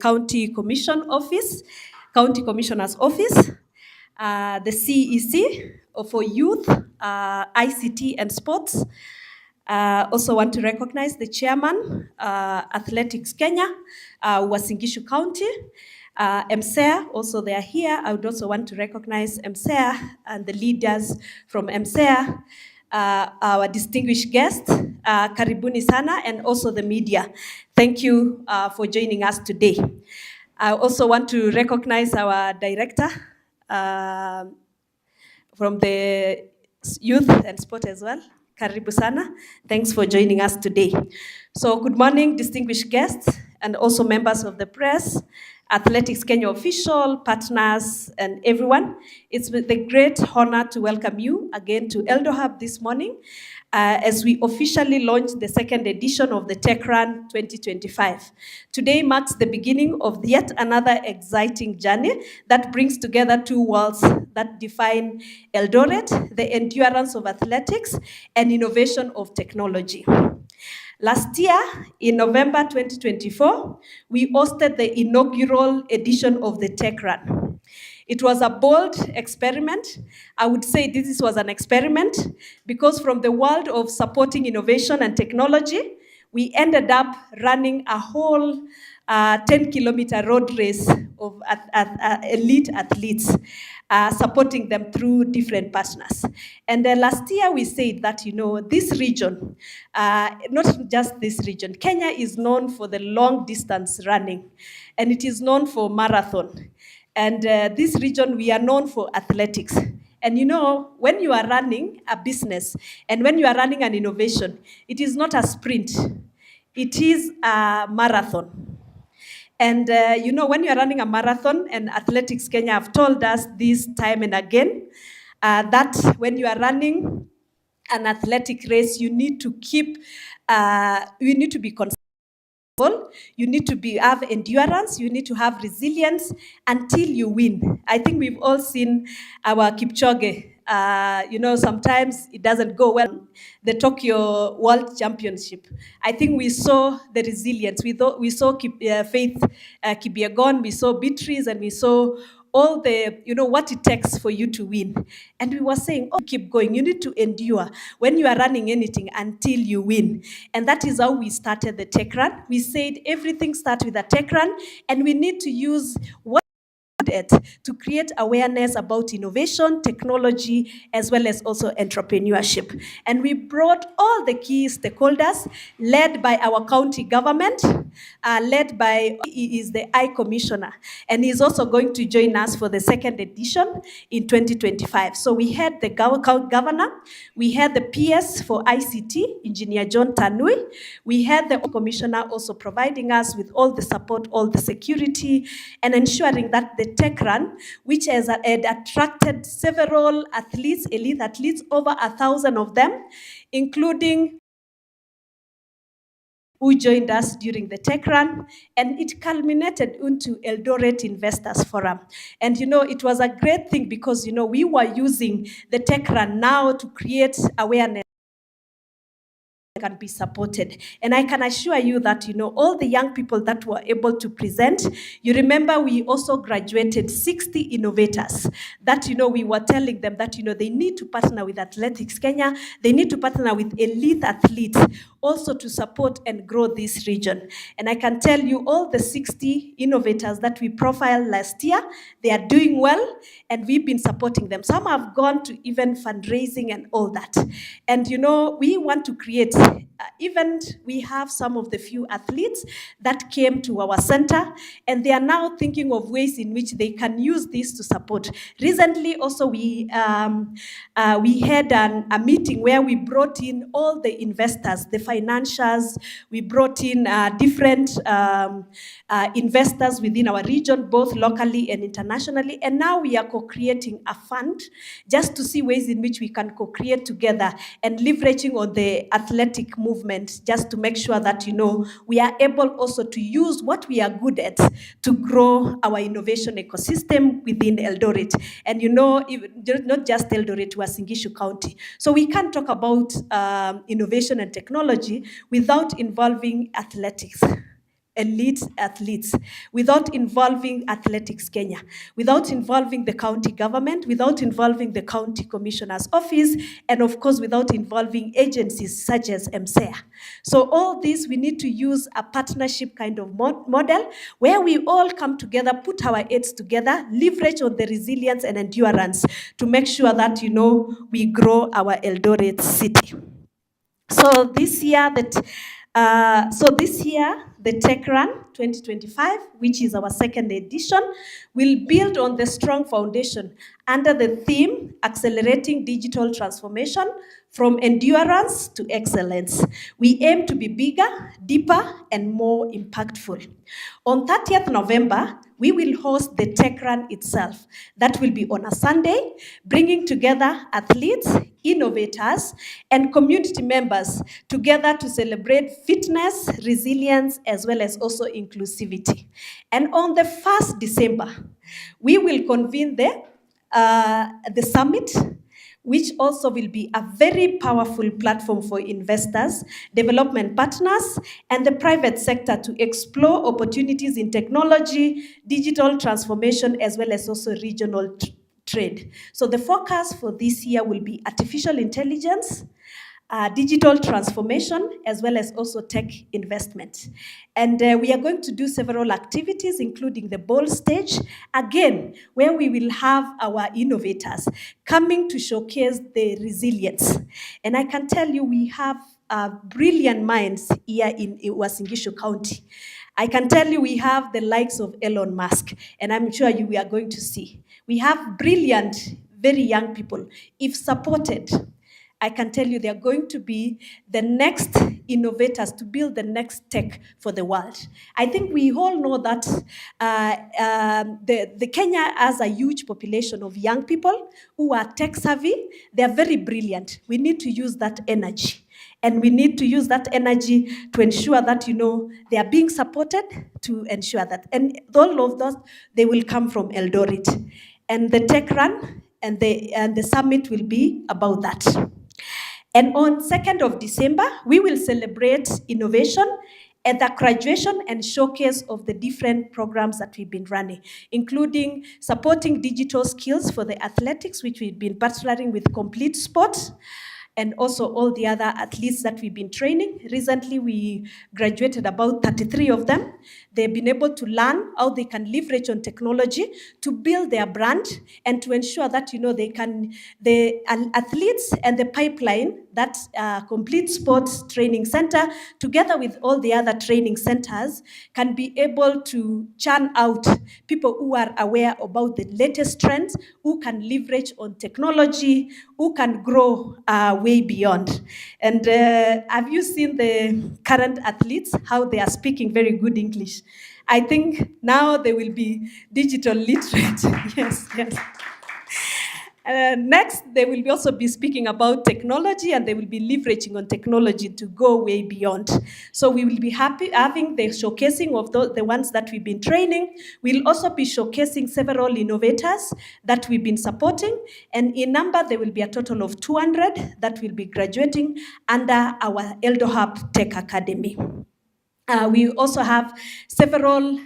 County Commission Office, County Commissioner's Office, the CEC for Youth, ICT and Sports. Also want to recognize the chairman, Athletics Kenya, Uasin Gishu County, MSEA, also they are here. I would also want to recognize MSEA and the leaders from MSEA, our distinguished guest, Karibuni Sana, and also the media. Thank you for joining us today. I also want to recognize our director from the youth and sport as well. Karibu Sana. Thanks for joining us today. So good morning, distinguished guests, and also members of the press, Athletics Kenya official, partners, and everyone. It's with a great honor to welcome you again to Eldohub this morning as we officially launch the second edition of the Techrun 2025. Today marks the beginning of yet another exciting journey that brings together two worlds that define Eldoret, the endurance of athletics and innovation of technology. Last year, in November 2024, we hosted the inaugural edition of the Techrun. It was a bold experiment. I would say this was an experiment because from the world of supporting innovation and technology, we ended up running a whole 10-kilometer road race of elite athletes, supporting them through different partners. And last year we said that, this region, not just this region, Kenya is known for the long distance running, and it is known for marathon. And this region, we are known for athletics. And when you are running a business and when you are running an innovation, it is not a sprint, it is a marathon. And when you are running a marathon, and Athletics Kenya have told us this time and again, that when you are running an athletic race, you need to be consistent. You need to have endurance, you need to have resilience until you win. I think we've all seen our Kipchoge. Sometimes it doesn't go well. The Tokyo World Championship, I think we saw the resilience. We saw Faith Kipyegon, we saw Beatrice, and we saw all the, what it takes for you to win. And we were saying, keep going. You need to endure when you are running anything until you win. And that is how we started the Techrun. We said everything starts with a Techrun, and we need to use what to create awareness about innovation, technology, as well as also entrepreneurship. And we brought all the key stakeholders, led by our county government, led by, he is the I Commissioner, and he's also going to join us for the second edition in 2025. So we had the governor, we had the PS for ICT, Engineer John Tanui, we had the Commissioner also providing us with all the support, all the security, and ensuring that the Techrun, which had attracted several athletes, elite athletes, over 1,000 of them, including who joined us during the Techrun, and it culminated into Eldoret Investors Forum. And it was a great thing because we were using the Techrun now to create awareness can be supported. And I can assure you that, all the young people that were able to present, you remember we also graduated 60 innovators that, we were telling them that, they need to partner with Athletics Kenya, they need to partner with elite athletes also to support and grow this region. And I can tell you all the 60 innovators that we profiled last year, they are doing well, and we've been supporting them. Some have gone to even fundraising and all that. And, we want to create event. We have some of the few athletes that came to our center, and they are now thinking of ways in which they can use this to support. Recently, also, we had a meeting where we brought in all the investors, the financiers. We brought in different investors within our region, both locally and internationally. And now we are co-creating a fund just to see ways in which we can co-create together and leveraging on the athletic movement, just to make sure that, we are able also to use what we are good at to grow our innovation ecosystem within Eldoret. And, not just Eldoret, Uasin Gishu County. So we can't talk about innovation and technology without involving athletics. elite athletes, without involving Athletics Kenya, without involving the county government, without involving the county commissioner's office, and of course without involving agencies such as MCEA. So all this, we need to use a partnership kind of model where we all come together, put our heads together, leverage on the resilience and endurance to make sure that, we grow our Eldoret city. So this year, the Techrun 2025, which is our second edition, will build on the strong foundation under the theme Accelerating Digital Transformation from Endurance to Excellence. We aim to be bigger, deeper, and more impactful. On 30th November, we will host the Techrun itself. That will be on a Sunday, bringing together athletes, innovators, and community members together to celebrate fitness, resilience, as well as also inclusivity. And on the 1st December, we will convene the summit, which also will be a very powerful platform for investors, development partners, and the private sector to explore opportunities in technology, digital transformation, as well as also regional trade. So the focus for this year will be artificial intelligence, digital transformation, as well as also tech investment. And we are going to do several activities, including the bold stage, again, where we will have our innovators coming to showcase the resilience. And I can tell you, we have brilliant minds here in Uasin Gishu County. I can tell you we have the likes of Elon Musk, and I'm sure we are going to see. We have brilliant, very young people. If supported, I can tell you they are going to be the next innovators to build the next tech for the world. I think we all know that the Kenya has a huge population of young people who are tech savvy. They are very brilliant. We need to use that energy. And we need to use that energy to ensure that, they are being supported to ensure that. And all of those, they will come from Eldoret. And the Tech Run and the summit will be about that. And on 2nd of December, we will celebrate innovation at the graduation and showcase of the different programs that we've been running, including supporting digital skills for the athletics, which we've been partnering with Complete Sport, and also all the other athletes that we've been training. Recently, we graduated about 33 of them. They've been able to learn how they can leverage on technology to build their brand and to ensure that, the athletes and the pipeline, that Complete Sports Training Center, together with all the other training centers, can be able to churn out people who are aware about the latest trends, who can leverage on technology, who can grow way beyond. And have you seen the current athletes, how they are speaking very good English? I think now they will be digital literate. Yes. Next, they will also be speaking about technology, and they will be leveraging on technology to go way beyond. So we will be happy having the showcasing of the ones that we've been training. We'll also be showcasing several innovators that we've been supporting. And in number, there will be a total of 200 that will be graduating under our Eldohub Tech Academy. We also have several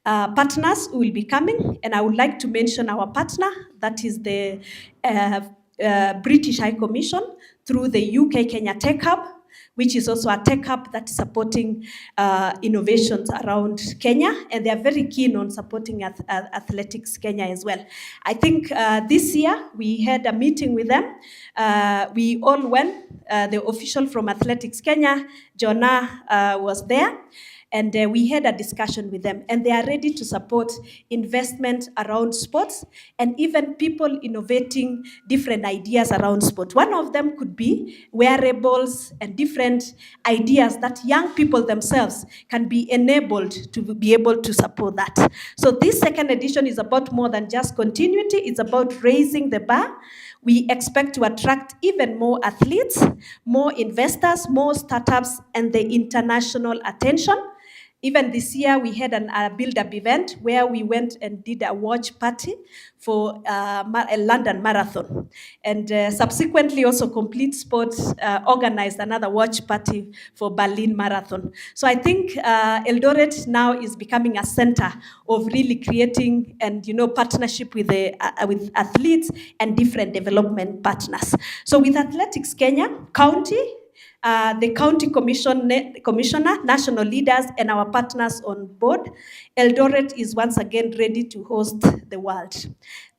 partners who will be coming, and I would like to mention our partner, that is the British High Commission through the UK Kenya Tech Hub, which is also a tech hub that's supporting innovations around Kenya, and they are very keen on supporting Athletics Kenya as well. I think this year we had a meeting with them. We all went, the official from Athletics Kenya, Jonah, was there. And we had a discussion with them, and they are ready to support investment around sports and even people innovating different ideas around sport. One of them could be wearables and different ideas that young people themselves can be enabled to be able to support that. So this second edition is about more than just continuity. It's about raising the bar. We expect to attract even more athletes, more investors, more startups, and the international attention. Even this year, we had a build-up event where we went and did a watch party for a London Marathon. And subsequently, also Complete Sports organized another watch party for Berlin Marathon. So I think Eldoret now is becoming a center of really creating and partnership with with athletes and different development partners. So with Athletics Kenya, county, the county commissioner, national leaders, and our partners on board, Eldoret is once again ready to host the world.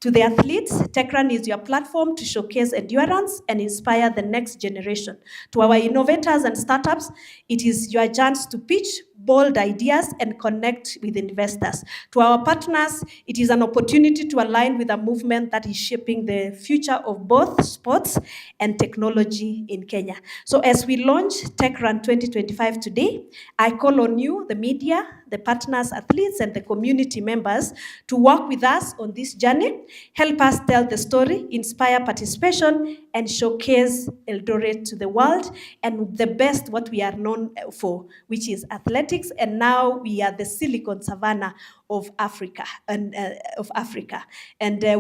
To the athletes, Techrun is your platform to showcase endurance and inspire the next generation. To our innovators and startups, it is your chance to pitch bold ideas and connect with investors. To our partners, it is an opportunity to align with a movement that is shaping the future of both sports and technology in Kenya. So as we launch Techrun 2025 today, I call on you, the media, the partners, athletes, and the community members to work with us on this journey, help us tell the story, inspire participation, and showcase Eldoret to the world, and the best what we are known for, which is athletics, and now we are the Silicon Savannah of Africa, and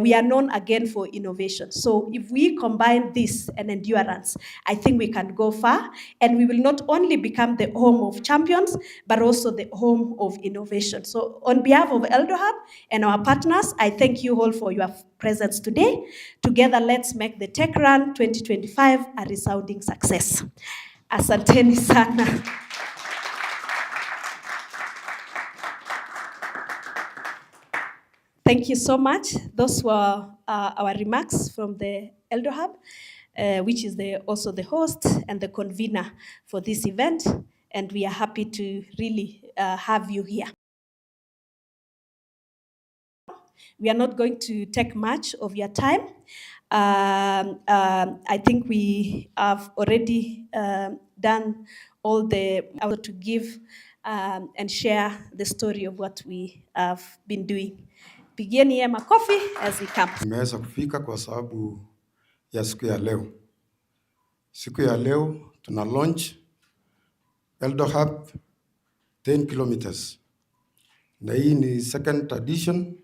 we are known again for innovation. So if we combine this and endurance, I think we can go far, and we will not only become the home of champions, but also the home of innovation. So on behalf of Eldohub and our partners, I thank you all for your presence today. Together, let's make the Techrun 2025 a resounding success. Asanteni sana. Thank you so much. Those were our remarks from the Eldohub, which is also the host and the convener for this event. And we are happy to really have you here. We are not going to take much of your time. I think we have already done all to give and share the story of what we have been doing. Pigieni ye makofi as we come. Nimeweza kufika kwa sababu ya siku ya leo. Siku ya leo tuna launch Eldohub 10 km. Na hii ni second edition.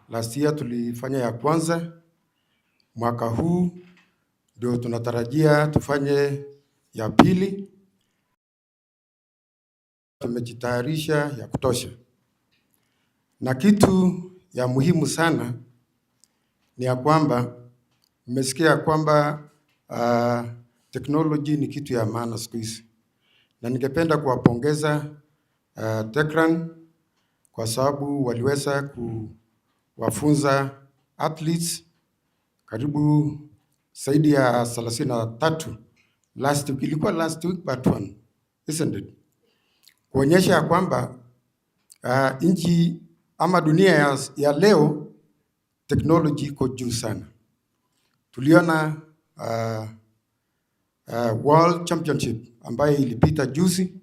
Last year tulifanya ya kwanza. Mwaka huu ndio tunatarajia tufanye ya pili. Tumejitayarisha ya kutosha. Na kitu ya muhimu sana ni ya kwamba mmesikia kwamba technology ni kitu ya maana siku hizi. Na ningependa kuwapongeza Techrun kwa sababu waliweza kuwafunza athletes karibu zaidi ya 33 last week. Ilikuwa last week but one, isn't it? Kuonyesha ya kwamba nchi ama dunia ya leo technology iko juu sana. Tuliona World Championship ambayo ilipita juzi.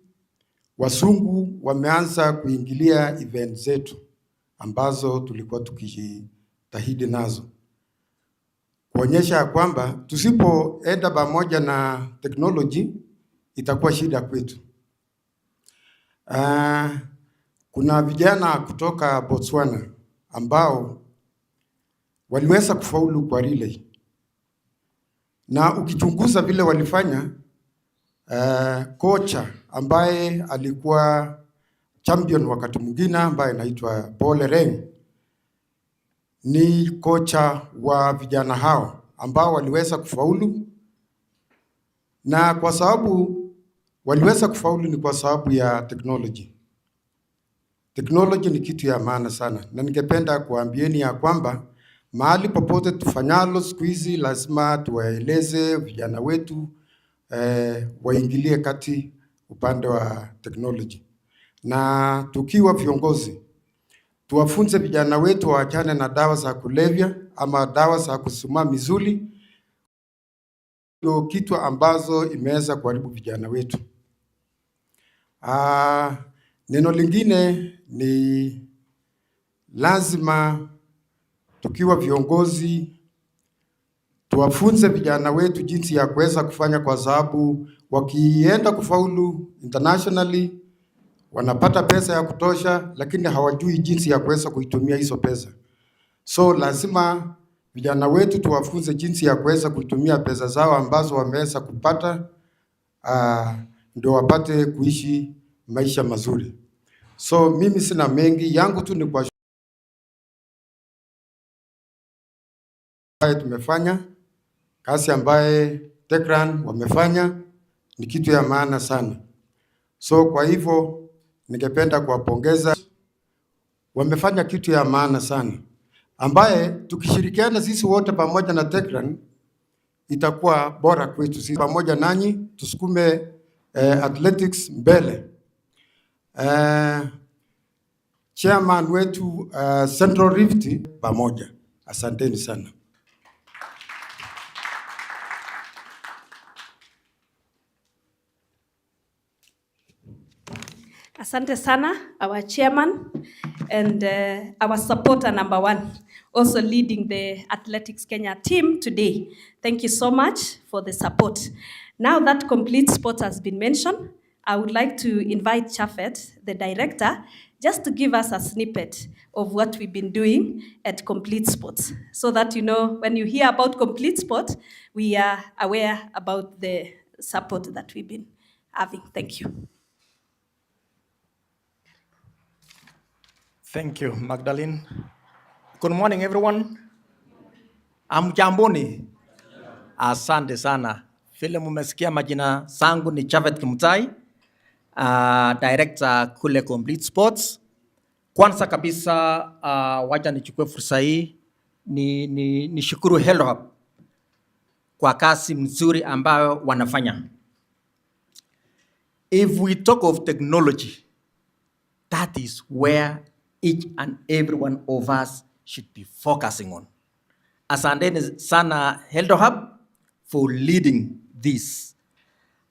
Wasungu wameanza kuingilia event zetu ambazo tulikuwa tukijitahidi nazo, kuonyesha kwamba tusipoenda pamoja na technology itakuwa shida kwetu. Kuna vijana kutoka Botswana ambao waliweza kufaulu kwa relay, na ukichunguza vile walifanya, kocha ambaye alikuwa champion wakati mwingine ambaye anaitwa Paul Reng ni kocha wa vijana hao ambao waliweza kufaulu, na kwa sababu waliweza kufaulu ni kwa sababu ya technology. Technology ni kitu ya maana sana, na ningependa kuambieni ya kwamba mahali popote tufanyalo siku hizi lazima tuwaeleze vijana wetu waingilie kati upande wa technology. Na tukiwa viongozi tuwafunze vijana wetu waachane na dawa za kulevya ama dawa za kusimama misuli, ndio kitu ambazo imeweza kuharibu vijana wetu. Neno lingine ni lazima tukiwa viongozi tuwafunze vijana wetu jinsi ya kuweza kufanya, kwa sababu wakienda kufaulu internationally wanapata pesa ya kutosha, lakini hawajui jinsi ya kuweza kuitumia hizo pesa. So lazima vijana wetu tuwafunze jinsi ya kuweza kutumia pesa zao ambazo wameweza kupata, ndio wapate kuishi maisha mazuri. So mimi sina mengi, yangu tu ni kwa tumefanya kazi ambaye Techrun wamefanya ni kitu ya maana sana. So kwa hivyo ningependa kuwapongeza, wamefanya kitu ya maana sana ambaye tukishirikiana sisi wote pamoja na Techrun itakuwa bora kwetu sisi. Pamoja nanyi tusukume athletics mbele. Chairman wetu Central Rift pamoja. Asanteni sana. Asante sana, our chairman and our supporter number one, also leading the Athletics Kenya team today. Thank you so much for the support. Now that complete sport has been mentioned, I would like to invite Chafet, the director, just to give us a snippet of what we've been doing at Complete Sports, so that you know when you hear about Complete Sport, we are aware about the support that we've been having. Thank you. Thank you, Magdalene. Good morning, everyone. Amjamboni. Asante sana. Vile mumesikia majina zangu ni Chafet Kimutai, director kule Complete Sports. Kwanza kabisa, wacha nichukue fursa hii ni shukuru Eldohub kwa kazi mzuri ambayo wanafanya. If we talk of technology, that is where each and every one of us should be focusing on. Asanteni sana Eldohub for leading this.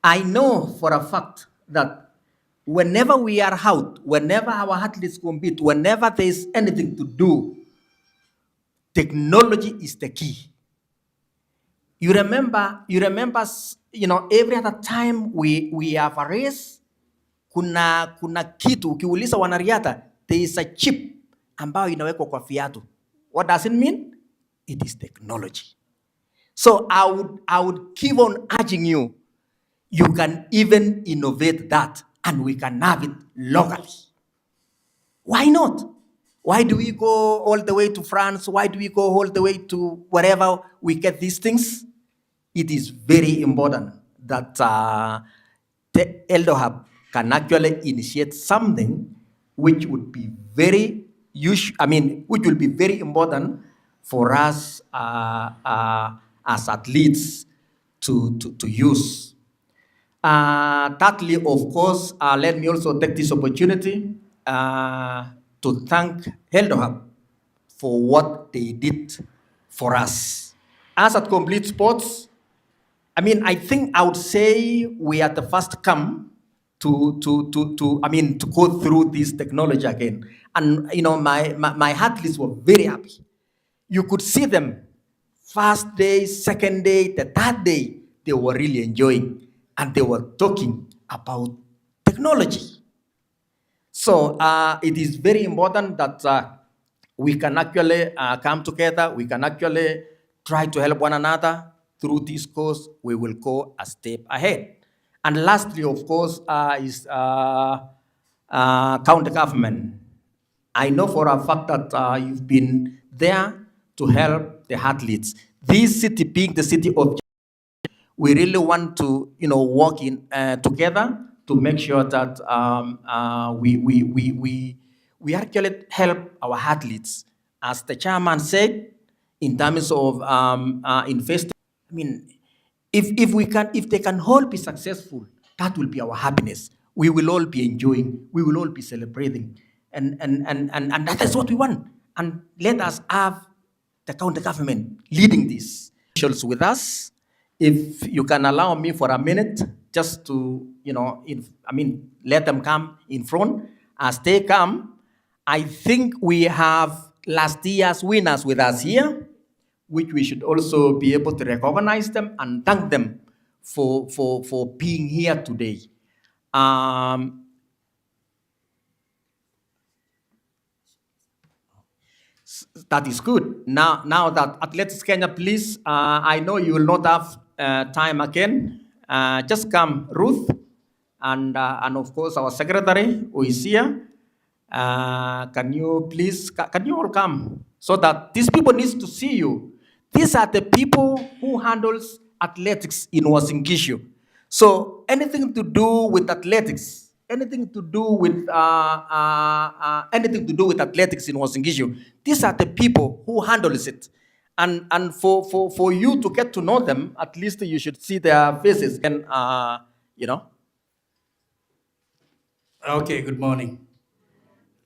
I know for a fact that whenever we are out, whenever our athletes compete, whenever there is anything to do, technology is the key. You remember, every other time we have a race, kuna kitu ukiuliza wanariadha, there is a chip ambayo inawekwa kwa viatu. What does it mean? It is technology. So I would keep on urging you, you can even innovate that and we can have it locally. Why not? Why do we go all the way to France? Why do we go all the way to wherever we get these things? It is very important that the Eldohub can actually initiate something which would be very which will be very important for us as athletes to use. Thirdly, of course, let me also take this opportunity to thank Eldohub for what they did for us. As at Complete Sports, I think I would say we are the first come to go through this technology again. And my athletes were very happy. You could see them first day, second day, the third day, they were really enjoying and they were talking about technology. So it is very important that we can actually come together, we can actually try to help one another. Through this course, we will go a step ahead. And lastly, of course, is county government. I know for a fact that you've been there to help the athletes. This city being the city of, we really want to, work in together to make sure that we actually help our athletes. As the chairman said, in terms of investing. If they can all be successful, that will be our happiness. We will all be enjoying. We will all be celebrating, and that is what we want. And let us have the county government leading this. Officials with us. If you can allow me for a minute, just to let them come in front. As they come, I think we have last year's winners with us here, which we should also be able to recognize them and thank them for being here today. That is good. Now that Athletics Kenya, please, I know you will not have time again. Just come, Ruth, and of course our secretary who is here. Can you please, can you all come so that these people needs to see you? These are the people who handles athletics in Uasin Gishu. So anything to do with athletics, anything to do with athletics in Uasin Gishu, these are the people who handles it. And for you to get to know them, at least you should see their faces and you know. Okay, good morning.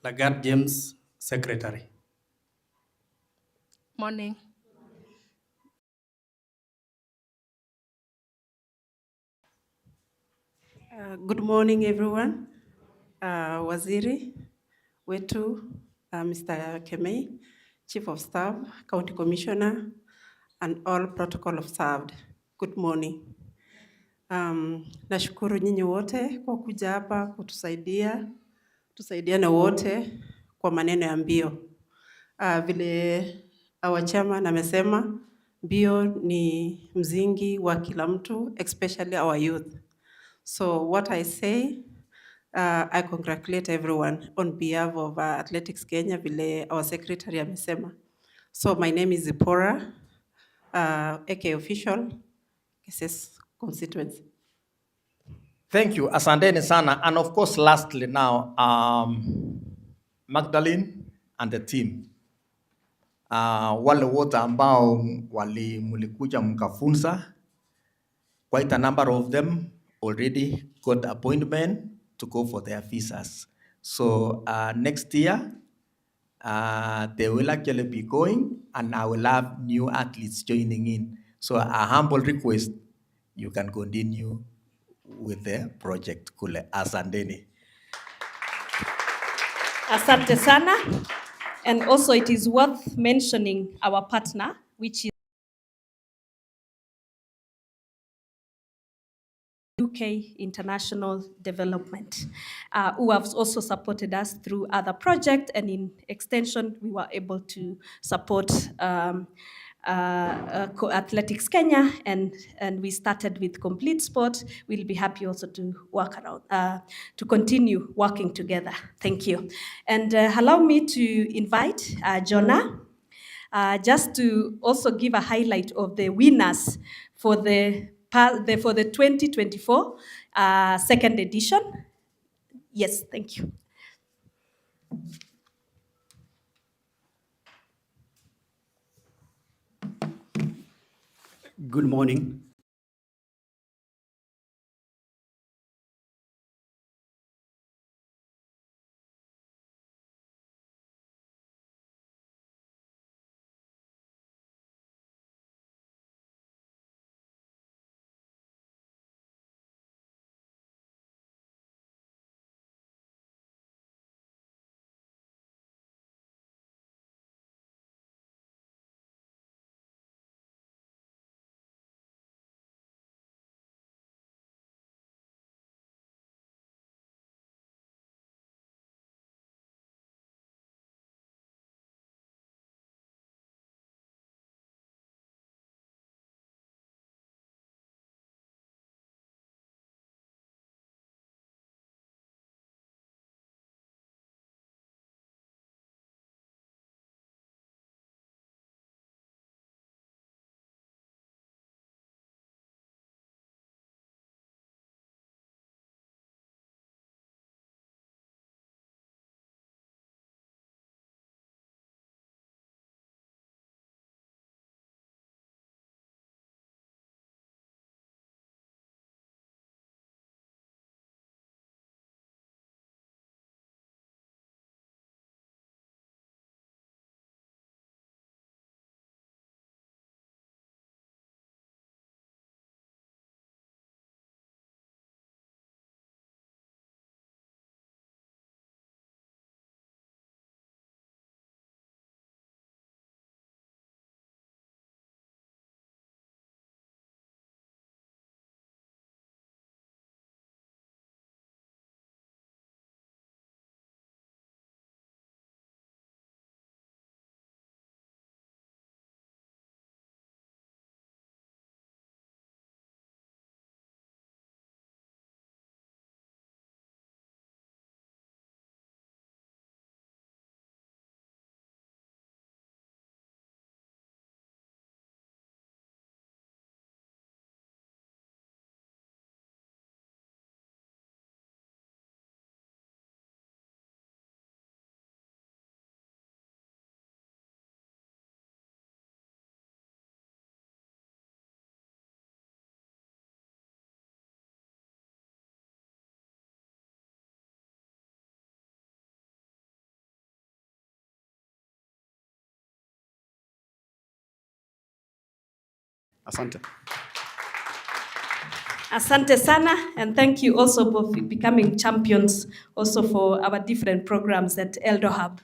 Lagarde James, Secretary. Morning. Good morning, everyone. Waziri wetu, Mr. Kemei, Chief of Staff, County Commissioner, and all protocol observed. Good morning. Nashukuru nyinyi wote kwa kuja hapa tusaidiane wote kwa maneno ya mbio. Vile our chairman amesema, mbio ni mzingi wa kila mtu, especially our youth. So what I say, I congratulate everyone on behalf of Athletics Kenya, vile our secretary amesema. So my name is Zipporah, AK official, KSS constituency. Thank you, asanteni sana. And of course, lastly now, Magdalene and the team. Wale wote ambao mulikuja mkafunza, quite a number of them already got appointment to go for their visas. So next year, they will actually be going, and I will have new athletes joining in. So a humble request, you can continue with the project kule. Asanteni. Asante sana. And also it is worth mentioning our partner, which is UK International Development, who have also supported us through other projects, and in extension, we were able to support Athletics Kenya, and we started with Complete Sport. We'll be happy also to work around, to continue working together. Thank you. And allow me to invite Jonah, just to also give a highlight of the winners for the 2024 second edition. Yes, thank you. Good morning. Asante. Asante sana, and thank you also for becoming champions also for our different programs at Eldohub.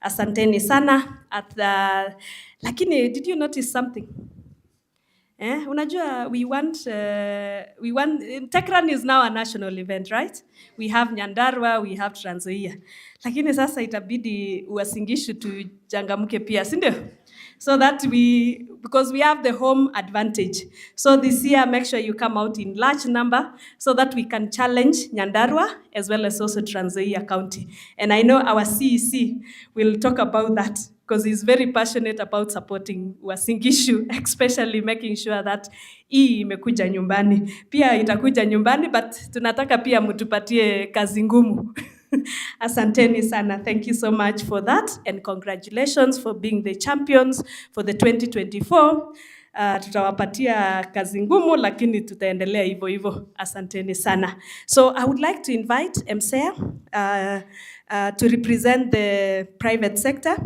Asanteni sana. Lakini, did you notice something? Unajua, we want, Techrun is now a national event, right? We have Nyandarua, we have Trans Nzoia. Lakini sasa itabidi Uasin Gishu tuchangamke pia, si ndio? So that because we have the home advantage. So this year, make sure you come out in large number so that we can challenge Nyandarua as well as also Trans Nzoia County. And I know our CEC will talk about that because he's very passionate about supporting Uasin Gishu, especially making sure that hii imekuja nyumbani. Pia itakuja nyumbani, but tunataka pia mtupatie kazi ngumu. Asanteni sana. Thank you so much for that, and congratulations for being the champions for the 2024. Tutawapatia kazi ngumu, lakini tutaendelea hivyo hivyo. Asanteni sana. So I would like to invite MCEA to represent the private sector,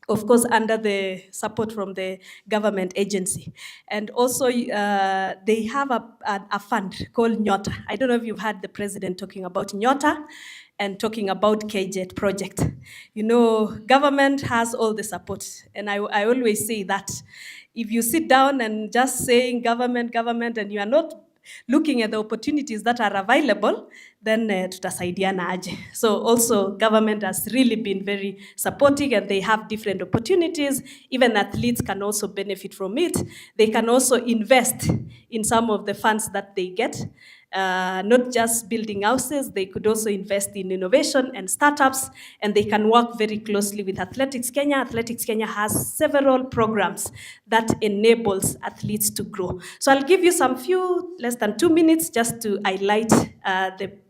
of course, under the support from the government agency. And also, they have a fund called Nyota. I don't know if you've heard the president talking about Nyota and talking about KJET project. You know, government has all the support. And I always say that if you sit down and just saying government, and you are not looking at the opportunities that are available, then tutasaidiana aje. So also government has really been very supportive, and they have different opportunities. Even athletes can also benefit from it. They can also invest in some of the funds that they get. Not just building houses, they could also invest in innovation and startups, and they can work very closely with Athletics Kenya. Athletics Kenya has several programs that enables athletes to grow. So I'll give you some few, less than 2 minutes, just to highlight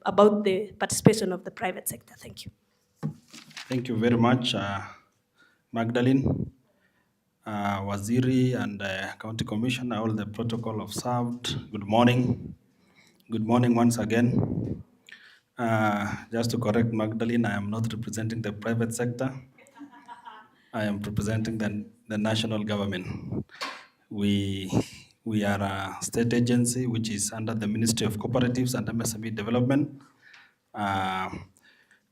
about the participation of the private sector. Thank you. Thank you very much, Magdalene, Waziri, and County Commissioner, all the protocol observed. Good morning. Good morning once again. Just to correct Magdalene, I am not representing the private sector. I am representing the national government. We are a state agency which is under the Ministry of Cooperatives and MSME Development.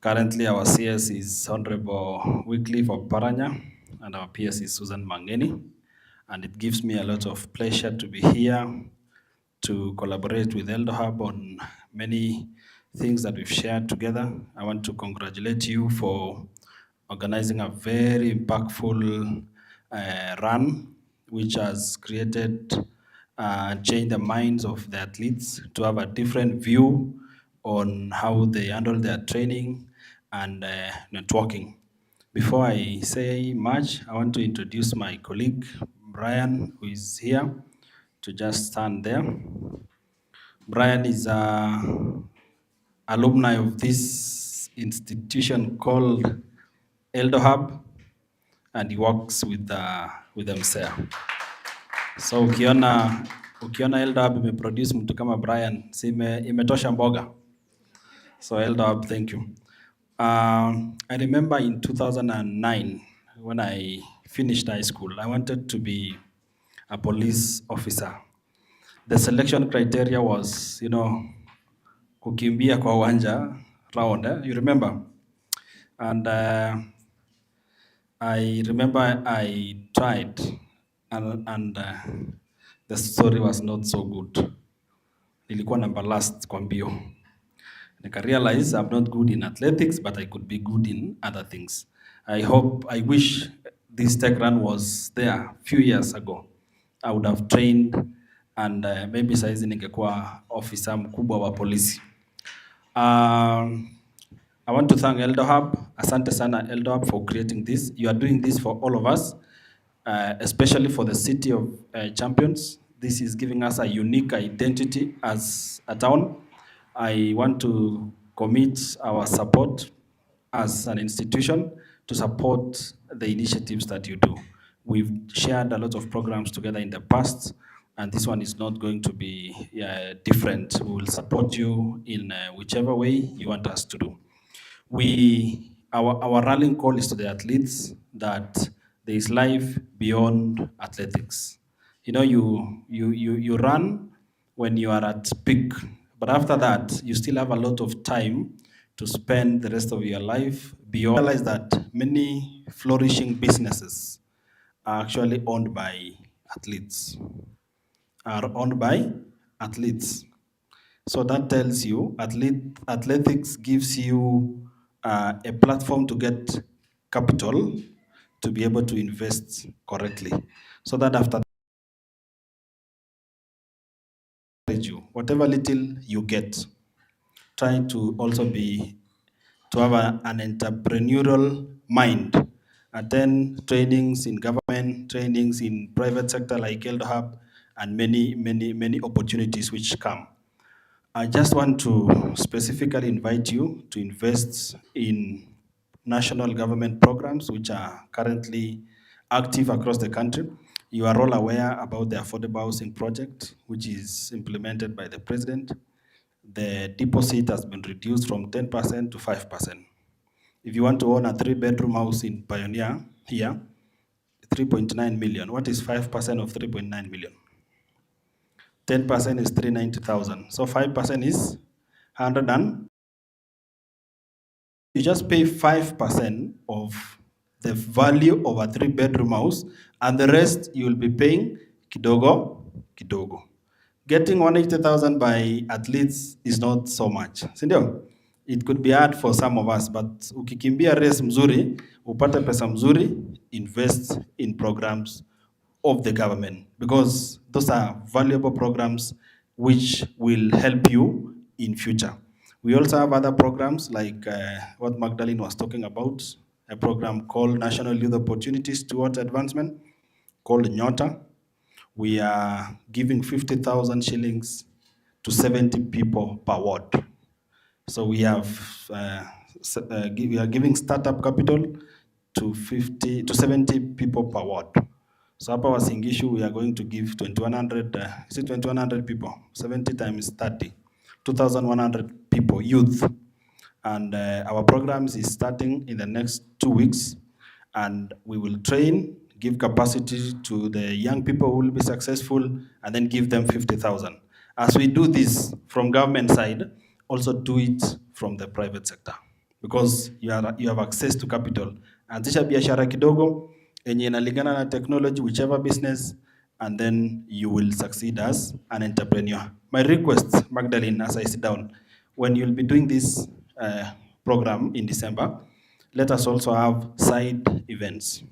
Currently, our CS is Honorable Wycliffe Paranya, and our PS is Susan Mangeni. And it gives me a lot of pleasure to be here to collaborate with Eldohub on many things that we've shared together. I want to congratulate you for organizing a very impactful run, which has created and changed the minds of the athletes to have a different view on how they handle their training and networking. Before I say much, I want to introduce my colleague, Brian, who is here, to just stand there. Brian is an alumni of this institution called Eldohub, and he works with MCEA. So ukiona Eldohub imeproduce mtu kama Brian, si imetosha mboga. So Eldohub, thank you. I remember in 2009, when I finished high school, I wanted to be a police officer. The selection criteria was, kukimbia kwa uwanja round, you remember? And I remember I tried, and the story was not so good. Nilikuwa number last kwa mbio. I realized I'm not good in athletics, but I could be good in other things. I wish this Techrun was there a few years ago. I would have trained, and maybe saizi ningekuwa officer mkubwa wa polisi. I want to thank Eldohub. Asante sana Eldohub for creating this. You are doing this for all of us, especially for the city of champions. This is giving us a unique identity as a town. I want to commit our support as an institution to support the initiatives that you do. We've shared a lot of programs together in the past, and this one is not going to be different. We will support you in whichever way you want us to do. Our rallying call is to the athletes that there is life beyond athletics. you run when you are at peak, but after that, you still have a lot of time to spend the rest of your life beyond. Realize that many flourishing businesses are actually owned by athletes, are owned by athletes. So that tells you athletics gives you a platform to get capital to be able to invest correctly. So that after you, whatever little you get, try to also be to have an entrepreneurial mind. Attend trainings in government, trainings in private sector like Eldohub, and many opportunities which come. I just want to specifically invite you to invest in national government programs which are currently active across the country. You are all aware about the affordable housing project, which is implemented by the president. The deposit has been reduced from 10% to 5%. If you want to own a 3-bedroom house in Pioneer here, 3.9 million. What is 5% of 3.9 million? 10% is 390,000. So 5% is 100 and you just pay 5% of the value of a 3-bedroom house, and the rest you will be paying kidogo kidogo. Getting 180,000 by athletes is not so much, si ndio? It could be hard for some of us, but ukikimbia race mzuri, upate pesa mzuri, invest in programs of the government, because those are valuable programs which will help you in future. We also have other programs like what Magdalene was talking about, a program called National Youth Opportunities Towards Advancement, called Nyota. We are giving 50,000 shillings to 70 people per ward. So we have we are giving startup capital to 70 people per ward. So hapa Wasingishu we are going to give 2100 is it 2100 people, 70 times 30, 2100 people, youth. And our programs is starting in the next 2 weeks, and we will train, give capacity to the young people who will be successful, and then give them 50,000. As we do this from government side, also do it from the private sector, because you have access to capital. Anzisha biashara kidogo yenye inalingana na technology, whichever business, and then you will succeed as an entrepreneur. My request, Magdalene, as I sit down, when you'll be doing this program in December, let us also have side events.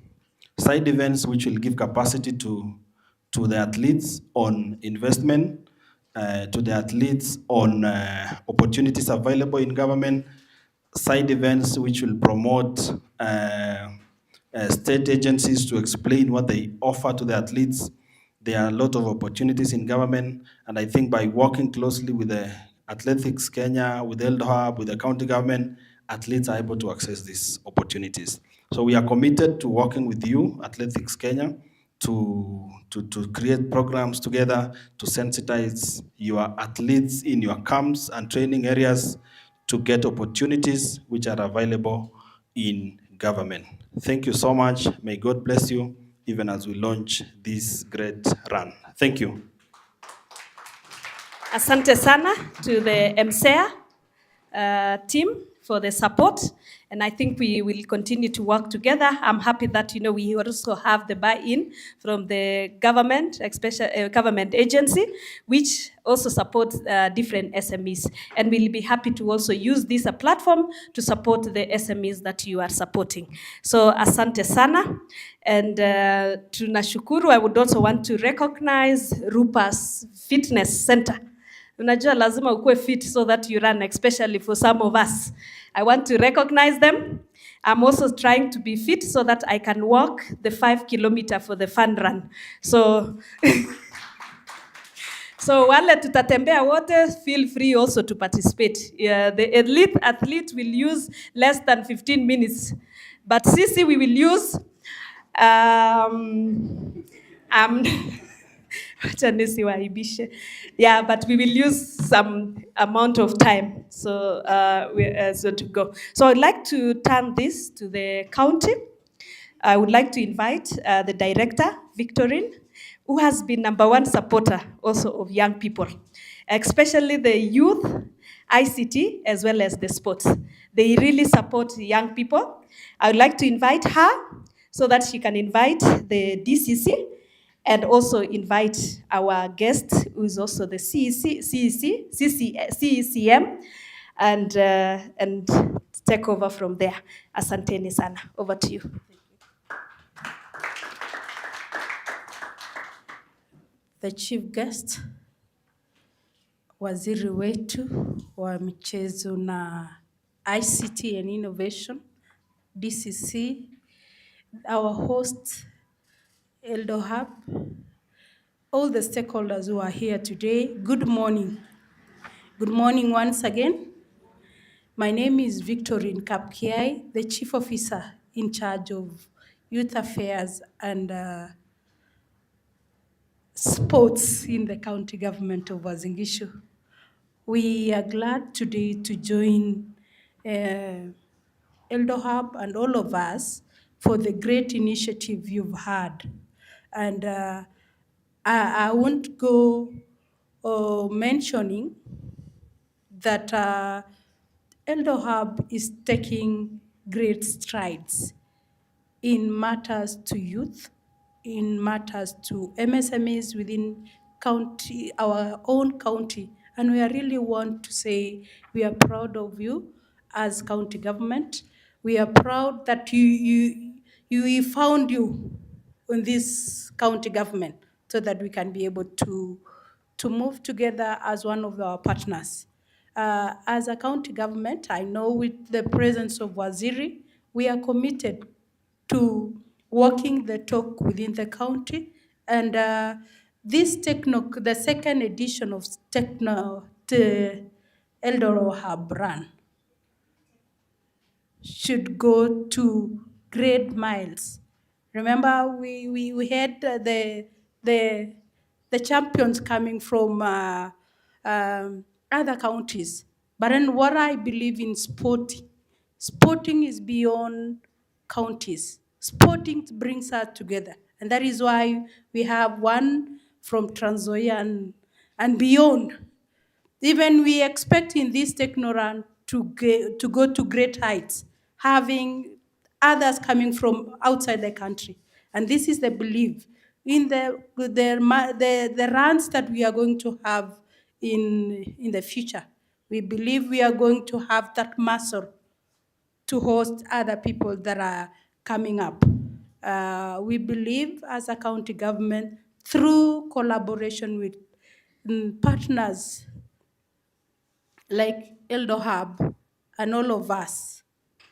Side events which will give capacity to the athletes on investment, to the athletes on opportunities available in government, side events which will promote state agencies to explain what they offer to the athletes. There are a lot of opportunities in government, and I think by working closely with the Athletics Kenya, with Eldohub, with the county government, athletes are able to access these opportunities. So we are committed to working with you, Athletics Kenya, to create programs together to sensitize your athletes in your camps and training areas to get opportunities which are available in government. Thank you so much. May God bless you, even as we launch this great run. Thank you. Asante sana to the MCEA team for the support, and I think we will continue to work together. I'm happy that we also have the buy-in from the government, especially government agency, which also supports different SMEs, and we'll be happy to also use this a platform to support the SMEs that you are supporting. So asante sana, and tunashukuru. I would also want to recognize Rupa's Fitness Center. Unajua lazima ukue fit so that you run, especially for some of us. I want to recognize them. I'm also trying to be fit so that I can walk the 5 kilometer for the fun run. So, so wale tutatembea wote, feel free also to participate. The elite athlete will use less than 15 minutes. But sisi, we will use yeah, but we will use some amount of time so to go. So I'd like to turn this to the county. I would like to invite the director, Victorine. who has been #1 supporter also of young people, especially the youth, ICT, as well as the sports. They really support young people. I would like to invite her so that she can invite the DCC and also invite our guest, who is also the CECM, and take over from there. Asanteni sana. Over to you. The chief guest, waziri wetu wa michezo na ICT and innovation, DCC, our host, Eldohub, all the stakeholders who are here today, good morning. Good morning once again. My name is Victorine Kapkiai, the Chief Officer in charge of Youth Affairs and Sports in the County Government of Uasin Gishu. We are glad today to join Eldohub and all of us for the great initiative you've had. And I won't go mentioning that Eldohub is taking great strides in matters to youth, in matters to MSMEs within county, our own county. And we really want to say we are proud of you as county government. We are proud that we found you in this county government so that we can be able to move together as one of our partners. As a county government, I know with the presence of Waziri, we are committed to walking the talk within the county. And the second edition of Eldohub Run should go to great miles. Remember, we had the champions coming from other counties. But then what I believe in sporting is beyond counties. Sporting brings us together. And that is why we have one from Trans Nzoia and beyond. Even we expect in this Techrun to go to great heights, having others coming from outside the country. And this is the belief in the runs that we are going to have in the future. We believe we are going to have that muscle to host other people that are coming up. We believe as a county government, through collaboration with partners like Eldohub and all of us,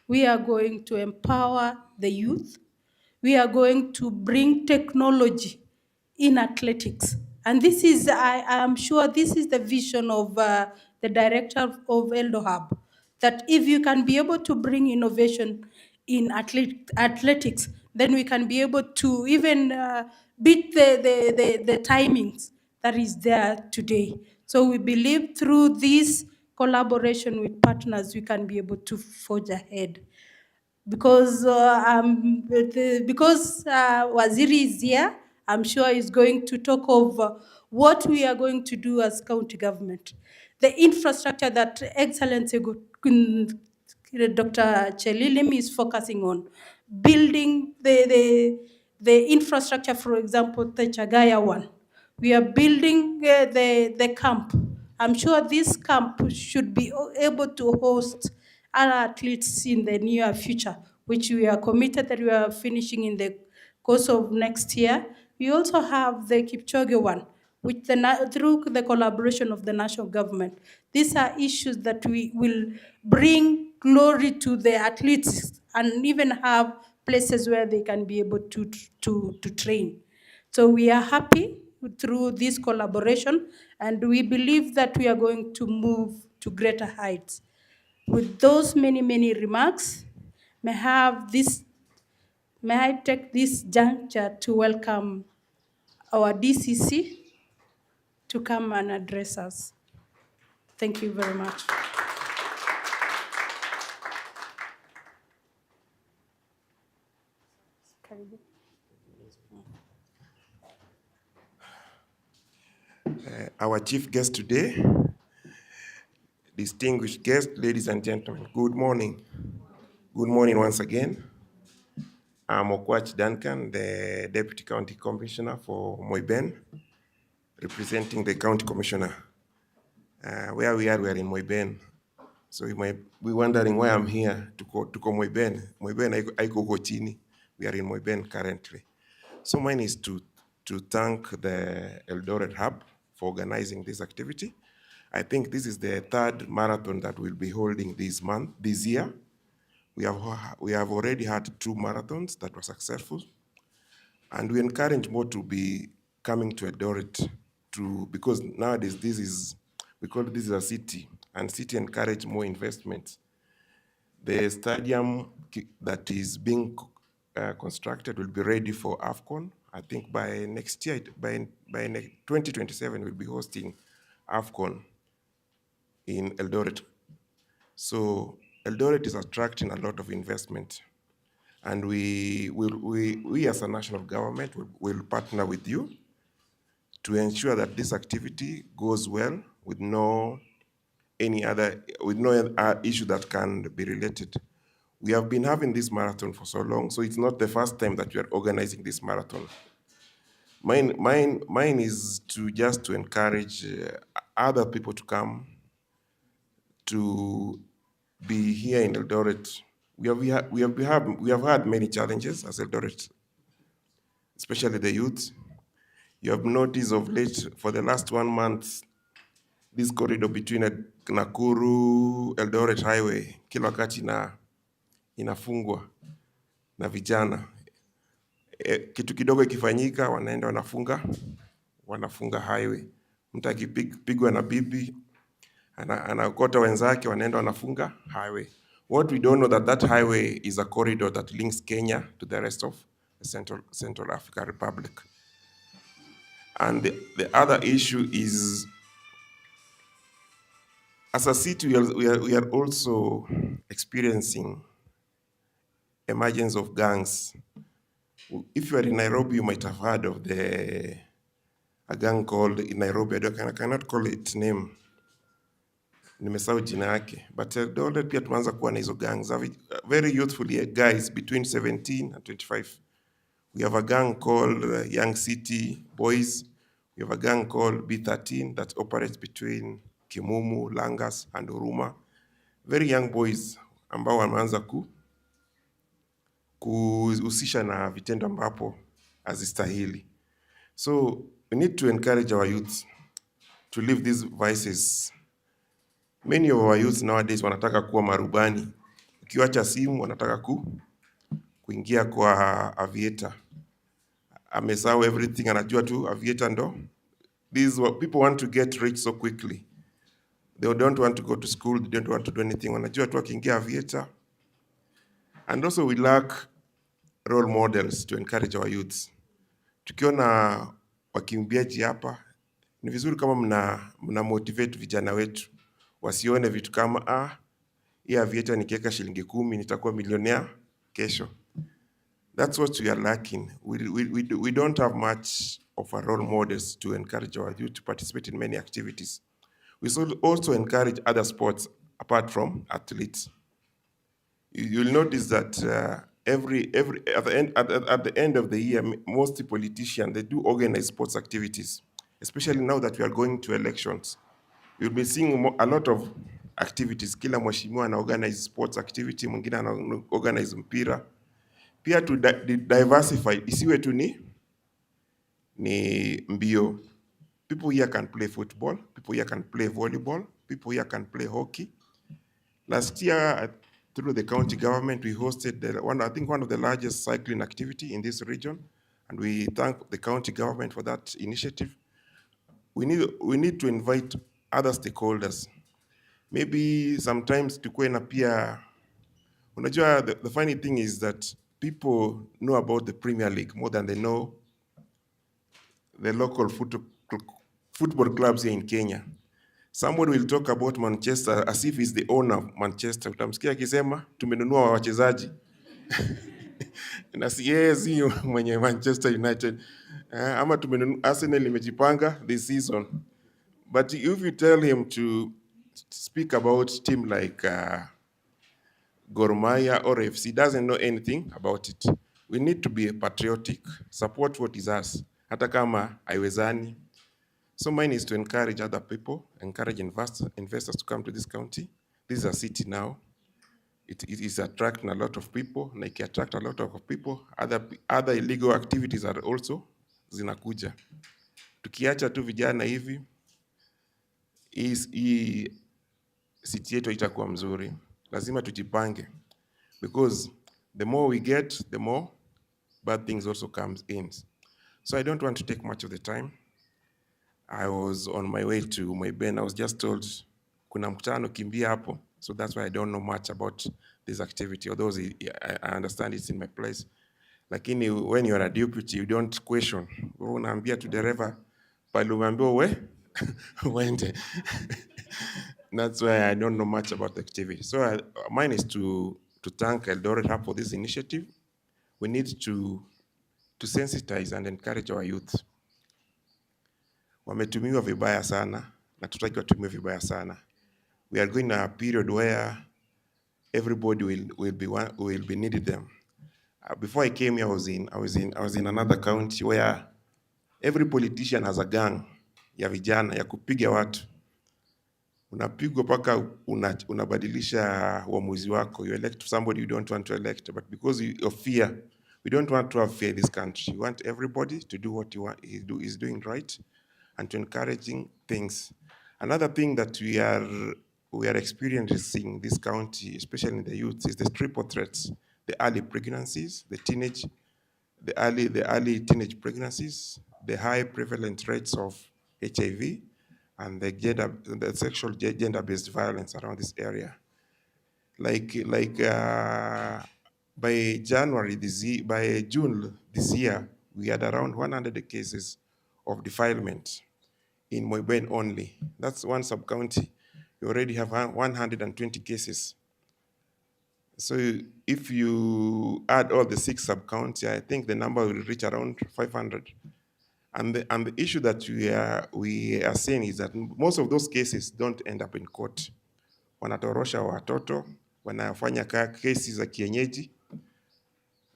we are going to empower the youth. We are going to bring technology in athletics. And this is, I am sure this is the vision of the director of Eldohub, that if you can be able to bring innovation in athletics, then we can be able to even beat the timings that is there today. So we believe through this collaboration with partners, we can be able to forge ahead. Because Waziri is here, I'm sure he's going to talk of what we are going to do as county government. The infrastructure that Excellency Dr. Chelilim is focusing on, building the infrastructure, for example, the Chagaya one. We are building the camp. I'm sure this camp should be able to host our athletes in the near future, which we are committed that we are finishing in the course of next year. We also have the Kipchoge one, which through the collaboration of the national government. These are issues that we will bring glory to the athletes and even have places where they can be able to train. So we are happy through this collaboration, and we believe that we are going to move to greater heights. With those many remarks, may I take this juncture to welcome our DCC to come and address us. Thank you very much. Our chief guest today, distinguished guest, ladies and gentlemen, good morning. Good morning once again. I'm Okwach Duncan, the Deputy County Commissioner for Moiben, representing the County Commissioner. Where we are in Moiben. So you might be wondering why I'm here to go Moiben. Moiben, I go chini. We are in Moiben currently. So mine is to thank the Eldoret Hub for organizing this activity. I think this is the third marathon that we'll be holding this year. We have already had 2 marathons that were successful, and we encourage more to be coming to Eldoret because nowadays we call this a city, and city encourage more investments. The stadium that is being constructed will be ready for AFCON. I think by next year, by 2027, we'll be hosting AFCON in Eldoret. So Eldoret is attracting a lot of investment, and we as a national government will partner with you to ensure that this activity goes well with no issue that can be related. We have been having this marathon for so long, so it's not the first time that we are organizing this marathon. Mine is to encourage other people to come to be here in Eldoret. We have had many challenges as Eldoret, especially the youth. You have noticed of late, for the last 1 month, this corridor between Nakuru, Eldoret Highway, kila wakati inafungwa na vijana. Kitu kidogo ikifanyika, wanaenda wanafunga highway. Mtu akipigwa na bibi, anakota wenzake, wanaenda wanafunga highway. What we don't know that highway is a corridor that links Kenya to the rest of the Central African Republic. And the other issue is, as a city, we are also experiencing emergence of gangs. If you are in Nairobi, you might have heard of a gang called in Nairobi. I cannot call it name. Nimesahau jina yake. But Eldoret pia tumeanza kuwa na hizo gangs. Very youthful guys between 17 and 25. We have a gang called Young City Boys. We have a gang called B13 that operates between Kimumu, Langas, and Huruma. Very young boys ambao wameanza kuhusisha na vitendo ambapo hazistahili. So we need to encourage our youth to leave these vices. Many of our youth nowadays wanataka kuwa marubani. Ukiwacha simu wanataka kuingia kwa aviator. Amesahau everything, anajua tu aviator ndo. People want to get rich so quickly. They don't want to go to school, they don't want to do anything. Wanajua tu akiingia aviator. And also we lack role models to encourage our youths. Tukiona wakimbiaji hapa, ni vizuri kama mna motivate vijana wetu. Wasione vitu kama hii aviator nikiweka shilingi 10 nitakuwa millionaire kesho. That's what we are lacking. We don't have much of a role models to encourage our youth to participate in many activities. We should also encourage other sports apart from athletes. You'll notice that at the end of the year, most politicians, they do organize sports activities, especially now that we are going to elections. You'll be seeing a lot of activities. Kila mheshimiwa ana organize sports activity, mwingine ana organize mpira. Pia to diversify, isiwe tu ni mbio. People here can play football, people here can play volleyball, people here can play hockey. Last year, through the county government, we hosted one of the largest cycling activity in this region, and we thank the county government for that initiative. We need to invite other stakeholders. Maybe sometimes tukue na pia, unajua, the funny thing is that people know about the Premier League more than they know the local football clubs here in Kenya. Somebody will talk about Manchester as if he's the owner of Manchester. Utamsikia akisema tumenunua wachezaji. Na si mwenye Manchester United. Ama tumenunua Arsenal imejipanga this season. But if you tell him to speak about team like Gor Mahia or FC, doesn't know anything about it. We need to be patriotic, support what is us, hata kama haiwezani. So mine is to encourage other people, encourage investors to come to this county. This is a city now. It is attracting a lot of people, like attract a lot of people. Other illegal activities are also zinakuja. Tukiacha tu vijana hivi, hii city yetu itakuwa mzuri. Lazima tujipange. Because the more we get, the more bad things also comes in. So I don't want to take much of the time. I was on my way to my Ben. I was just told, kuna mkutano kimbia hapo. So that's why I don't know much about this activity, although I understand it's in my place. Lakini when you're a deputy, you don't question. Unaambia to dereva, pale umeambiwa we, wende. That's why I don't know much about the activity. So mine is to thank Eldoret Hub for this initiative. We need to sensitize and encourage our youth. Wametumiwa vibaya sana, na tutaki watumiwe vibaya sana. We are going a period where everybody will be needed them. Before I came here, I was in another county where every politician has a gang ya vijana ya kupiga watu. Unapigwa paka unabadilisha uamuzi wako. You elect somebody you don't want to elect, but because of fear, we don't want to have fear in this country. We want everybody to do what is doing right and to encouraging things. Another thing that we are experiencing in this county, especially in the youth, is the triple threats: the early pregnancies, the early teenage pregnancies, the high prevalent rates of HIV, and the sexual gender-based violence around this area. By June this year, we had around 100 cases of defilement in Moiben only. That's one sub-county. You already have 120 cases. So if you add all the 6 sub-counties, I think the number will reach around 500. And the issue that we are seeing is that most of those cases don't end up in court. Wanatorosha watoto, wanafanya cases za kienyeji.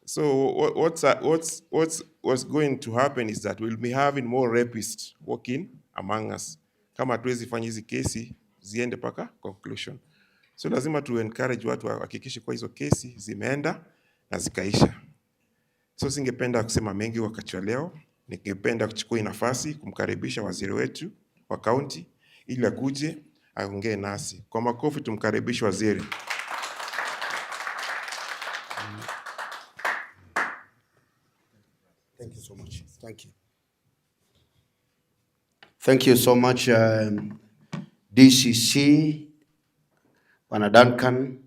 So what's going to happen is that we'll be having more rapists working among us. Kama tuwezi fanya hizi kesi ziende paka conclusion. So lazima tu encourage watu wahakikishe kwa hizo kesi zimeenda na zikaisha. So singependa kusema mengi wakati wa leo. Ningependa kuchukua nafasi kumkaribisha waziri wetu wa kaunti ili akuje aongee nasi. Kwa makofi tumkaribishe waziri. Thank you so much. Thank you. Thank you so much, DCC, Bwana Duncan.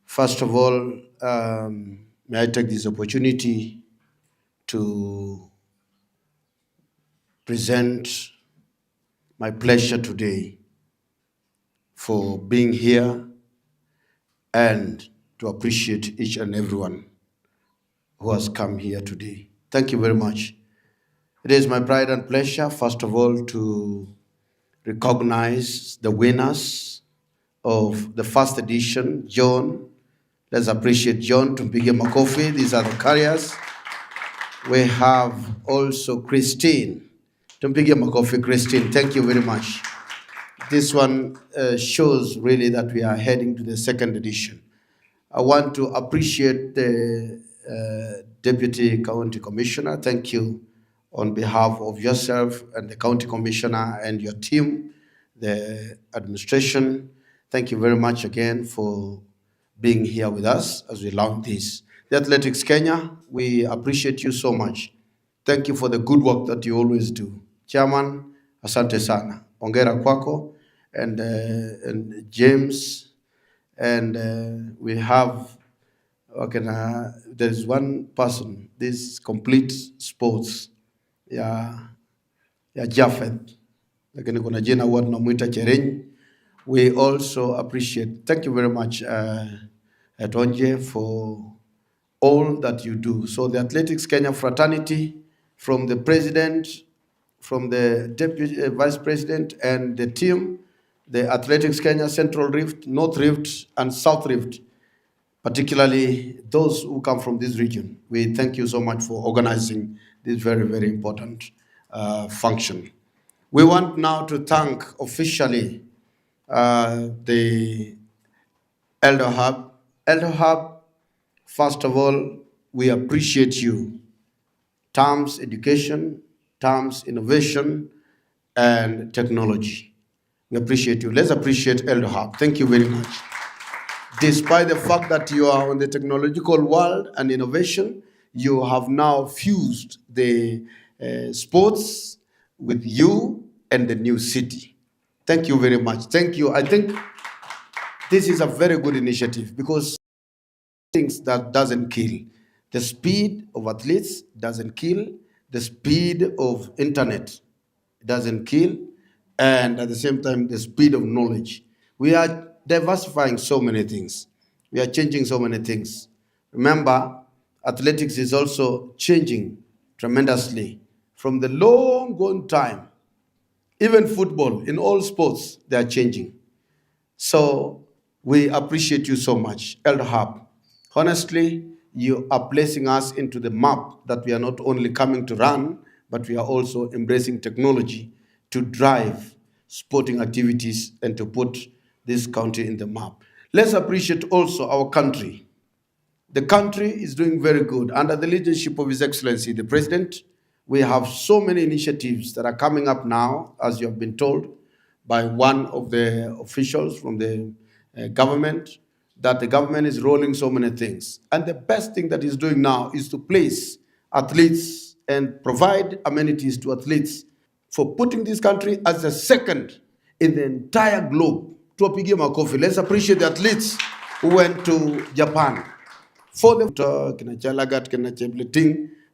First of all, may I take this opportunity to present my pleasure today for being here and to appreciate each and everyone who has come here today. Thank you very much. It is my pride and pleasure, first of all, to recognize the winners of the first edition, John. Let's appreciate John. Tumpige makofi. These are the carriers. We have also Christine. Tumpige makofi, Christine. Thank you very much. This one shows really that we are heading to the second edition. I want to appreciate the Deputy County Commissioner. Thank you on behalf of yourself and the County Commissioner and your team, the administration. Thank you very much again for being here with us as we launch this. The Athletics Kenya, we appreciate you so much. Thank you for the good work that you always do. Chairman, asante sana. Ongera kwako and James, and we have, there's one person, this complete sports, ya Japheth, lakini kuna jina huwa tunamuita Chereny. We also appreciate, thank you very much, Tonje, for all that you do. So the Athletics Kenya fraternity, from the president from the Deputy Vice President and the team, the Athletics Kenya Central Rift, North Rift, and South Rift, particularly those who come from this region. We thank you so much for organizing this very, very important function. We want now to thank officially the Eldohub. Eldohub, first of all, we appreciate you. Terms education, terms innovation, and technology. We appreciate you. Let's appreciate Eldohub. Thank you very much. Despite the fact that you are in the technological world and innovation, you have now fused the sports with you and the new city. Thank you very much. Thank you. I think this is a very good initiative because things that doesn't kill. The speed of athletes doesn't kill. The speed of internet doesn't kill. And at the same time, the speed of knowledge. We are diversifying so many things. We are changing so many things. Remember, athletics is also changing tremendously from the long gone time. Even football, in all sports, they are changing. So we appreciate you so much, Eldohub. Honestly, you are placing us into the map that we are not only coming to run, but we are also embracing technology to drive sporting activities and to put this country in the map. Let's appreciate also our country. The country is doing very good. Under the leadership of His Excellency, the President, we have so many initiatives that are coming up now, as you have been told by one of the officials from the government, that the government is rolling so many things. And the best thing that he's doing now is to place athletes and provide amenities to athletes for putting this country as the second in the entire globe. Tuwapigie makofi. Let's appreciate the athletes who went to Japan. For the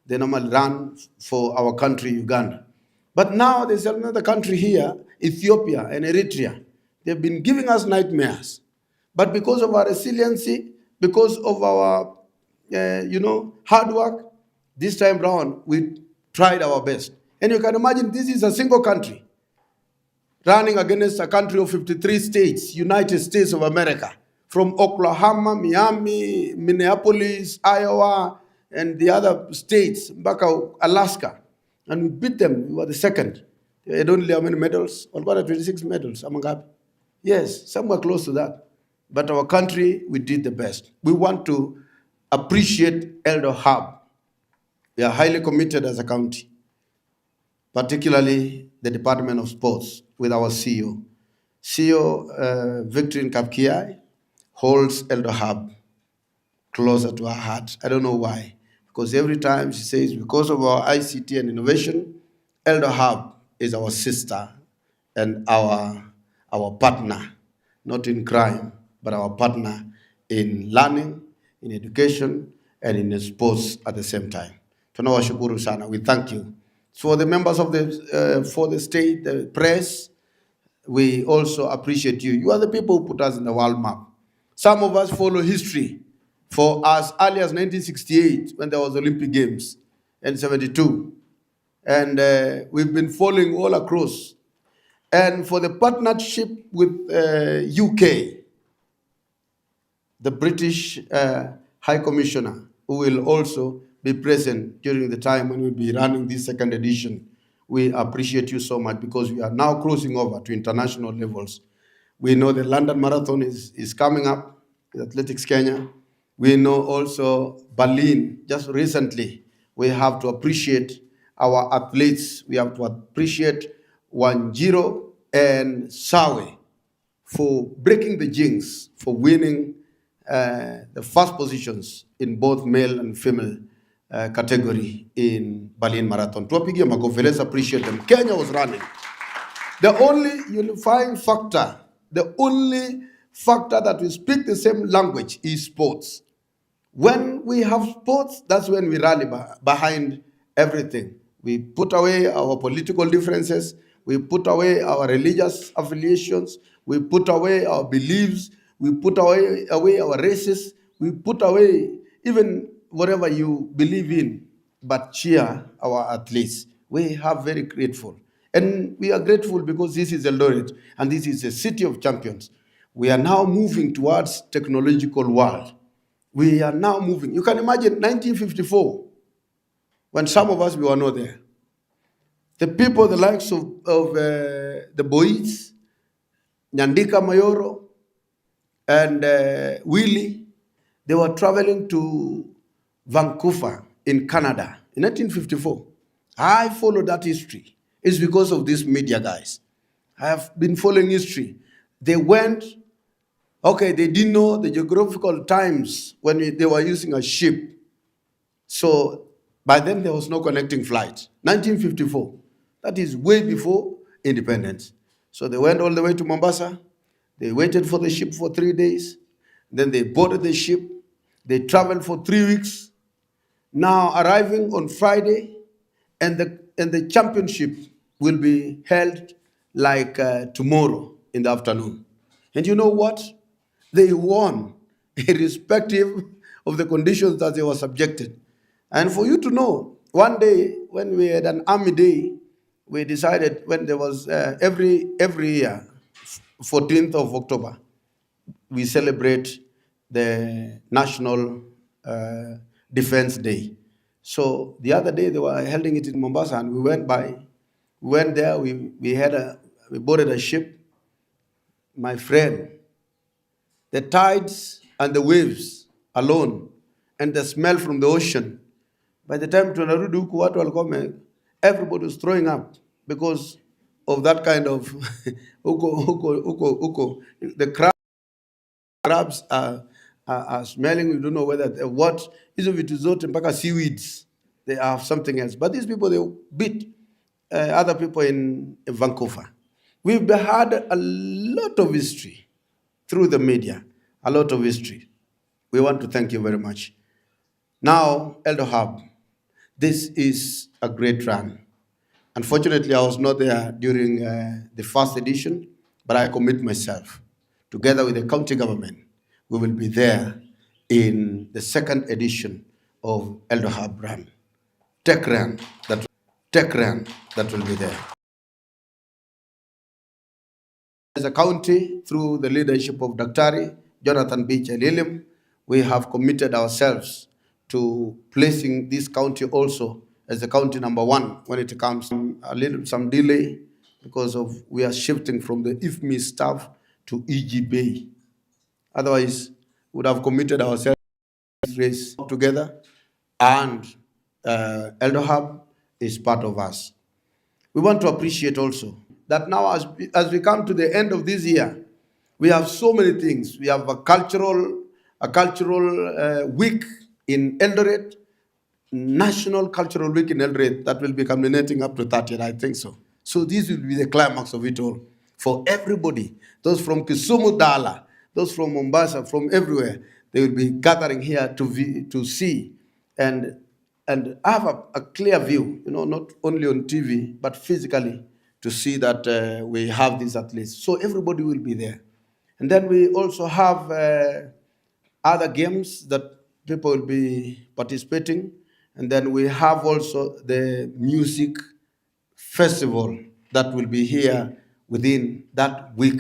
they normally run for our country, Uganda. But now there's another country here, Ethiopia and Eritrea. They've been giving us nightmares. But because of our resiliency, because of our, hard work, this time round, we tried our best. And you can imagine this is a single country running against a country of 53 states, United States of America, from Oklahoma, Miami, Minneapolis, Iowa, and the other states, back Alaska. And we beat them. We were the second. They had only how many medals? About 26 medals. Yes, somewhere close to that. But our country, we did the best. We want to appreciate Eldohub. We are highly committed as a county, particularly the Department of Sports with our CEO. CEO Victorine Kapkiai holds Eldohub closer to her heart. I don't know why. Because every time she says, because of our ICT and innovation, Eldohub is our sister and our partner, not in crime, but our partner in learning, in education, and in sports at the same time. Tunawashukuru sana. We thank you. For the members of for the state, the press, we also appreciate you. You are the people who put us in the world map. Some of us follow history for as early as 1968 when there was Olympic Games and 72. And we've been following all across. And for the partnership with UK, the British High Commissioner, who will also be present during the time when we'll be running this second edition. We appreciate you so much because we are now crossing over to international levels. We know the London Marathon is coming up with Athletics Kenya. We know also Berlin, just recently. We have to appreciate our athletes. We have to appreciate Wanjiro and Sawe for breaking the jinx, for winning the first positions in both male and female category in Berlin Marathon. Tuwapigie makofi, let's appreciate them. Kenya was running. The only unifying factor, the only factor that we speak the same language is sports. When we have sports, that's when we rally behind everything. We put away our political differences. We put away our religious affiliations. We put away our beliefs. We put away our races. We put away even whatever you believe in, but cheer our athletes. We are very grateful. And we are grateful because this is Eldoret and this is a city of champions. We are now moving towards technological world. We are now moving. You can imagine 1954, when some of us we were not there. The people, the likes of the Boys, Nyandika Mayoro, and Willie, they were traveling to Vancouver in Canada in 1954. I followed that history. It's because of these media guys. I have been following history. They went, okay, they didn't know the geographical times when they were using a ship. So by then there was no connecting flight. 1954. That is way before independence. So they went all the way to Mombasa. They waited for the ship for 3 days. Then they boarded the ship. They traveled for 3 weeks. Now arriving on Friday, and the championship will be held like tomorrow in the afternoon. And you know what? They won, irrespective of the conditions that they were subjected. And for you to know, one day when we had an army day, we decided when there was every year, 14th of October, we celebrate the National Defense Day. So the other day they were holding it in Mombasa, and we went there, we boarded a ship. My friend, the tides and the waves alone, and the smell from the ocean. By the time tunarudi huku watu walikuwa everybody was throwing up because of that kind of the crabs are smelling. We don't know whether what is of it is mpaka seaweeds. They have something else. But these people, they beat other people in Vancouver. We've had a lot of history through the media, a lot of history. We want to thank you very much. Now, Eldohub, this is a great run. Unfortunately, I was not there during the first edition, but I commit myself. Together with the county government, we will be there in the second edition of Eldohub Run. Techrun that will be there. As a county, through the leadership of Dr. Jonathan Beach Elilim, we have committed ourselves to placing this county also as the county number 1 when it comes some delay because of we are shifting from the IFMI staff to EG Bay. Otherwise, we would have committed ourselves to this race together, and Eldohub is part of us. We want to appreciate also that now as we come to the end of this year, we have so many things. We have a cultural week in Eldoret, National Cultural Week in Eldoret that will be culminating up to 30th, I think so. So this will be the climax of it all for everybody. Those from Kisumu, Dala, those from Mombasa, from everywhere, they will be gathering here to see and have a clear view, not only on TV, but physically to see that we have this at least. So everybody will be there. And then we also have other games that people will be participating. And then we have also the music festival that will be here within that week.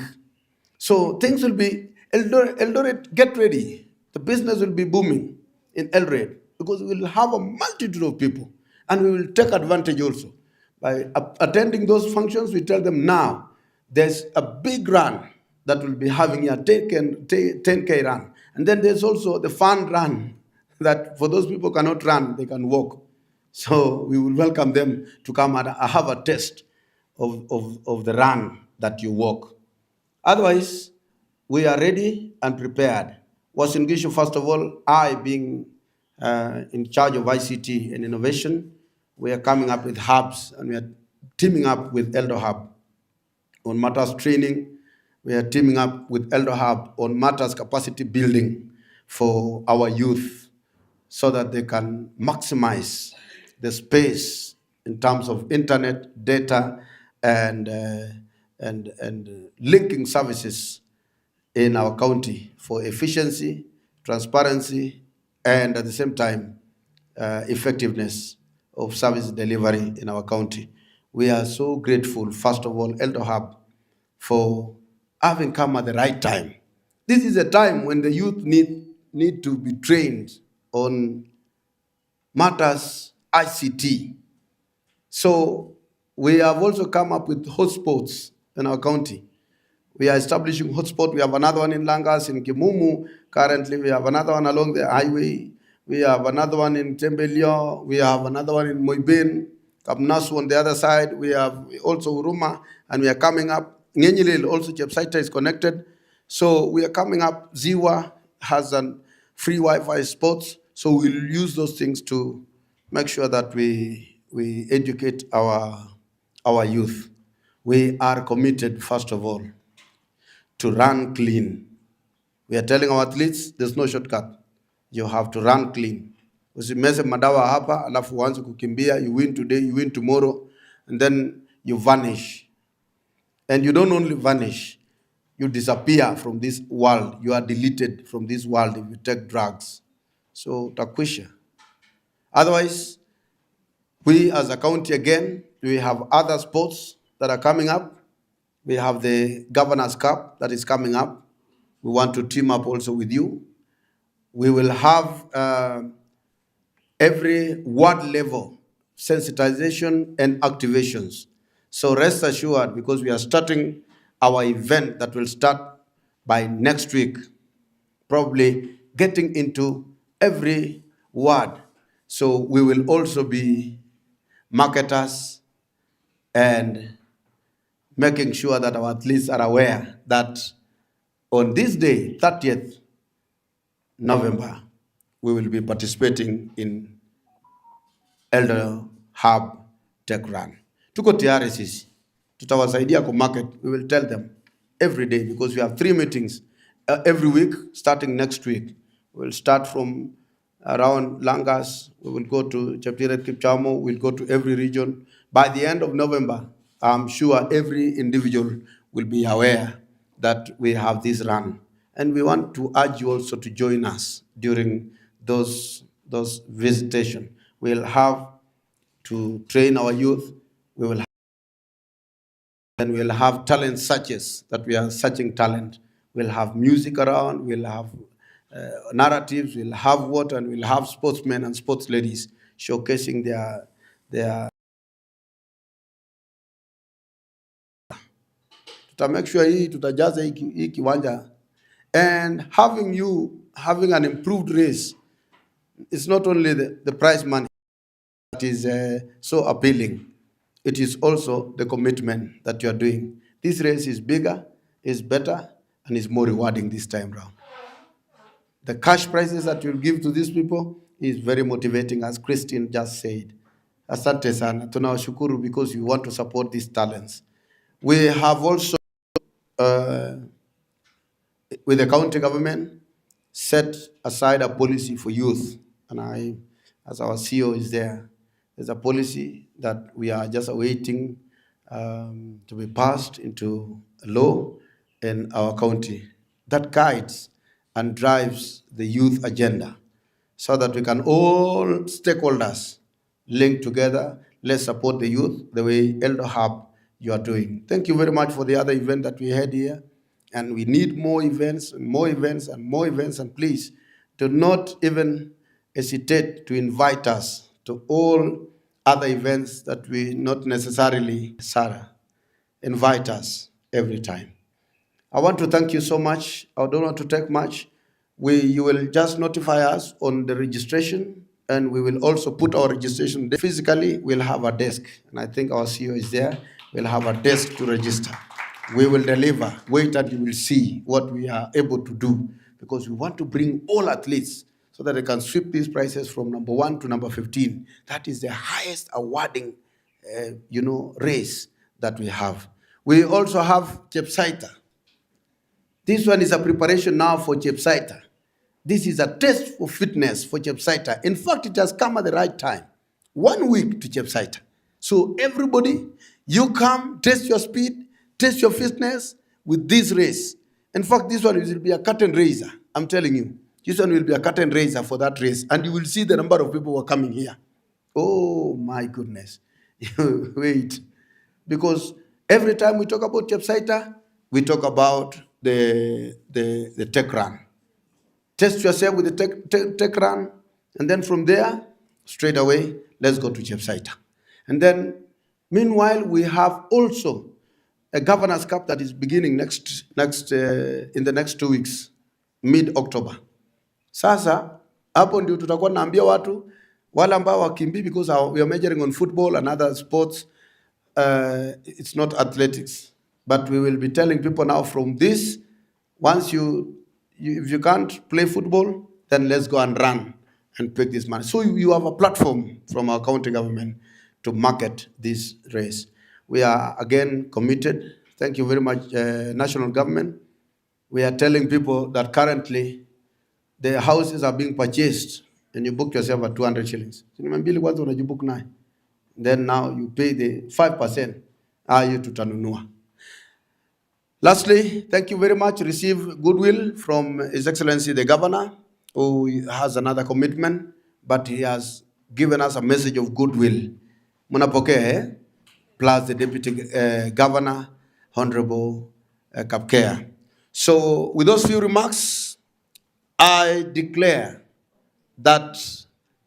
So things will be, Eldoret, get ready. The business will be booming in Eldoret because we will have a multitude of people, and we will take advantage also. By attending those functions, we tell them now, there's a big run that will be having a 10K run. And then there's also the fun run that for those people who cannot run, they can walk. So we will welcome them to come and have a test of the run that you walk. Otherwise, we are ready and prepared. Uasin Gishu, first of all, I being in charge of ICT and innovation, we are coming up with hubs, and we are teaming up with Eldohub on matters training. We are teaming up with Eldohub on matters capacity building for our youth so that they can maximize the space in terms of internet, data, and linking services in our county for efficiency, transparency, and at the same time, effectiveness of service delivery in our county. We are so grateful, first of all, Eldohub, for having come at the right time. This is a time when the youth need to be trained on matters ICT. So we have also come up with hotspots in our county. We are establishing hotspot. We have another one in Langas, in Kimumu. Currently, we have another one along the highway. We have another one in Tembelio. We have another one in Moibin, Kapnasu on the other side. We have also Uruma, and we are coming up. Ngenyilil, also Chepsaita is connected. So we are coming up. Ziwa has a free Wi-Fi spots. So we'll use those things to make sure that we educate our youth. We are committed, first of all, to run clean. We are telling our athletes, there's no shortcut. You have to run clean. Usimeze madawa hapa, alafu uanze kukimbia, you win today, you win tomorrow, and then you vanish. And you don't only vanish, you disappear from this world. You are deleted from this world if you take drugs. So, takwisha. Otherwise, we as a county again, we have other sports that are coming up. We have the Governor's Cup that is coming up. We want to team up also with you. We will have every ward level sensitization and activations. So rest assured, because we are starting our event that will start by next week, probably getting into every ward. So we will also be marketers and making sure that our athletes are aware that on this day, 30th November, we will be participating in Eldohub Techrun. Tuko tayari sisi. Tutawasaidia ku market. We will tell them every day because we have 3 meetings every week starting next week. We'll start from around Langas. We will go to Cheptiret, Kipchamo. We'll go to every region. By the end of November, I'm sure every individual will be aware that we have this run. And we want to urge you also to join us during those visitation. We'll have to train our youth. We'll have talent searches, that we are searching talent. We'll have music around. We'll have narratives. We'll have what, and we'll have sportsmen and sports ladies showcasing their. To make sure tutajaza hii kiwanja, and having an improved race. It's not only the prize money that is so appealing. It is also the commitment that you are doing. This race is bigger, is better, and is more rewarding this time round. The cash prizes that you'll give to these people is very motivating, as Christine just said. Asante sana, tunawashukuru because you want to support these talents. We have also, with the county government, set aside a policy for youth. And I, as our CEO is there, there's a policy that we are just awaiting to be passed into law in our county that guides and drives the youth agenda so that we can all stakeholders link together. Let's support the youth the way Eldohub you are doing. Thank you very much for the other event that we had here. And we need more events, and more events, and more events. And please do not even hesitate to invite us to all other events that we not necessarily, Sarah, invite us every time. I want to thank you so much. I don't want to take much. You will just notify us on the registration, and we will also put our registration there. Physically, we'll have a desk, and I think our CEO is there. We'll have a desk to register. We will deliver. Wait and you will see what we are able to do, because we want to bring all athletes so that they can sweep these prizes from number 1 to number 15. That is the highest awarding, race that we have. We also have Chepsaita. This one is a preparation now for Chepsaita. This is a test for fitness for Chepsaita. In fact, it has come at the right time. 1 week to Chepsaita. So everybody, you come, test your speed, test your fitness with this race. In fact, this one will be a curtain raiser. I'm telling you. This one will be a curtain raiser for that race. And you will see the number of people who are coming here. Oh my goodness. Wait. Because every time we talk about Chepsaita, we talk about the tech run. Test yourself with the tech run, and then from there, straight away, let's go to Chepsaita. And then, meanwhile, we have also a Governor's Cup that is beginning in the next 2 weeks, mid-October. Sasa, hapo ndio tutakuwa naambia watu, wale ambao wakimbii, because we are measuring on football and other sports, it's not athletics. But we will be telling people now from this, once if you can't play football, then let's go and run and pick this money. So you have a platform from our county government to market this race. We are again committed. Thank you very much, national government. We are telling people that currently the houses are being purchased and you book yourself at 200 shillings. Then now you pay the 5%. You tutanunua. Lastly, thank you very much. Receive goodwill from His Excellency the Governor, who has another commitment, but he has given us a message of goodwill. Munapokea, plus the Deputy Governor, Honorable Kapkea. So with those few remarks, I declare that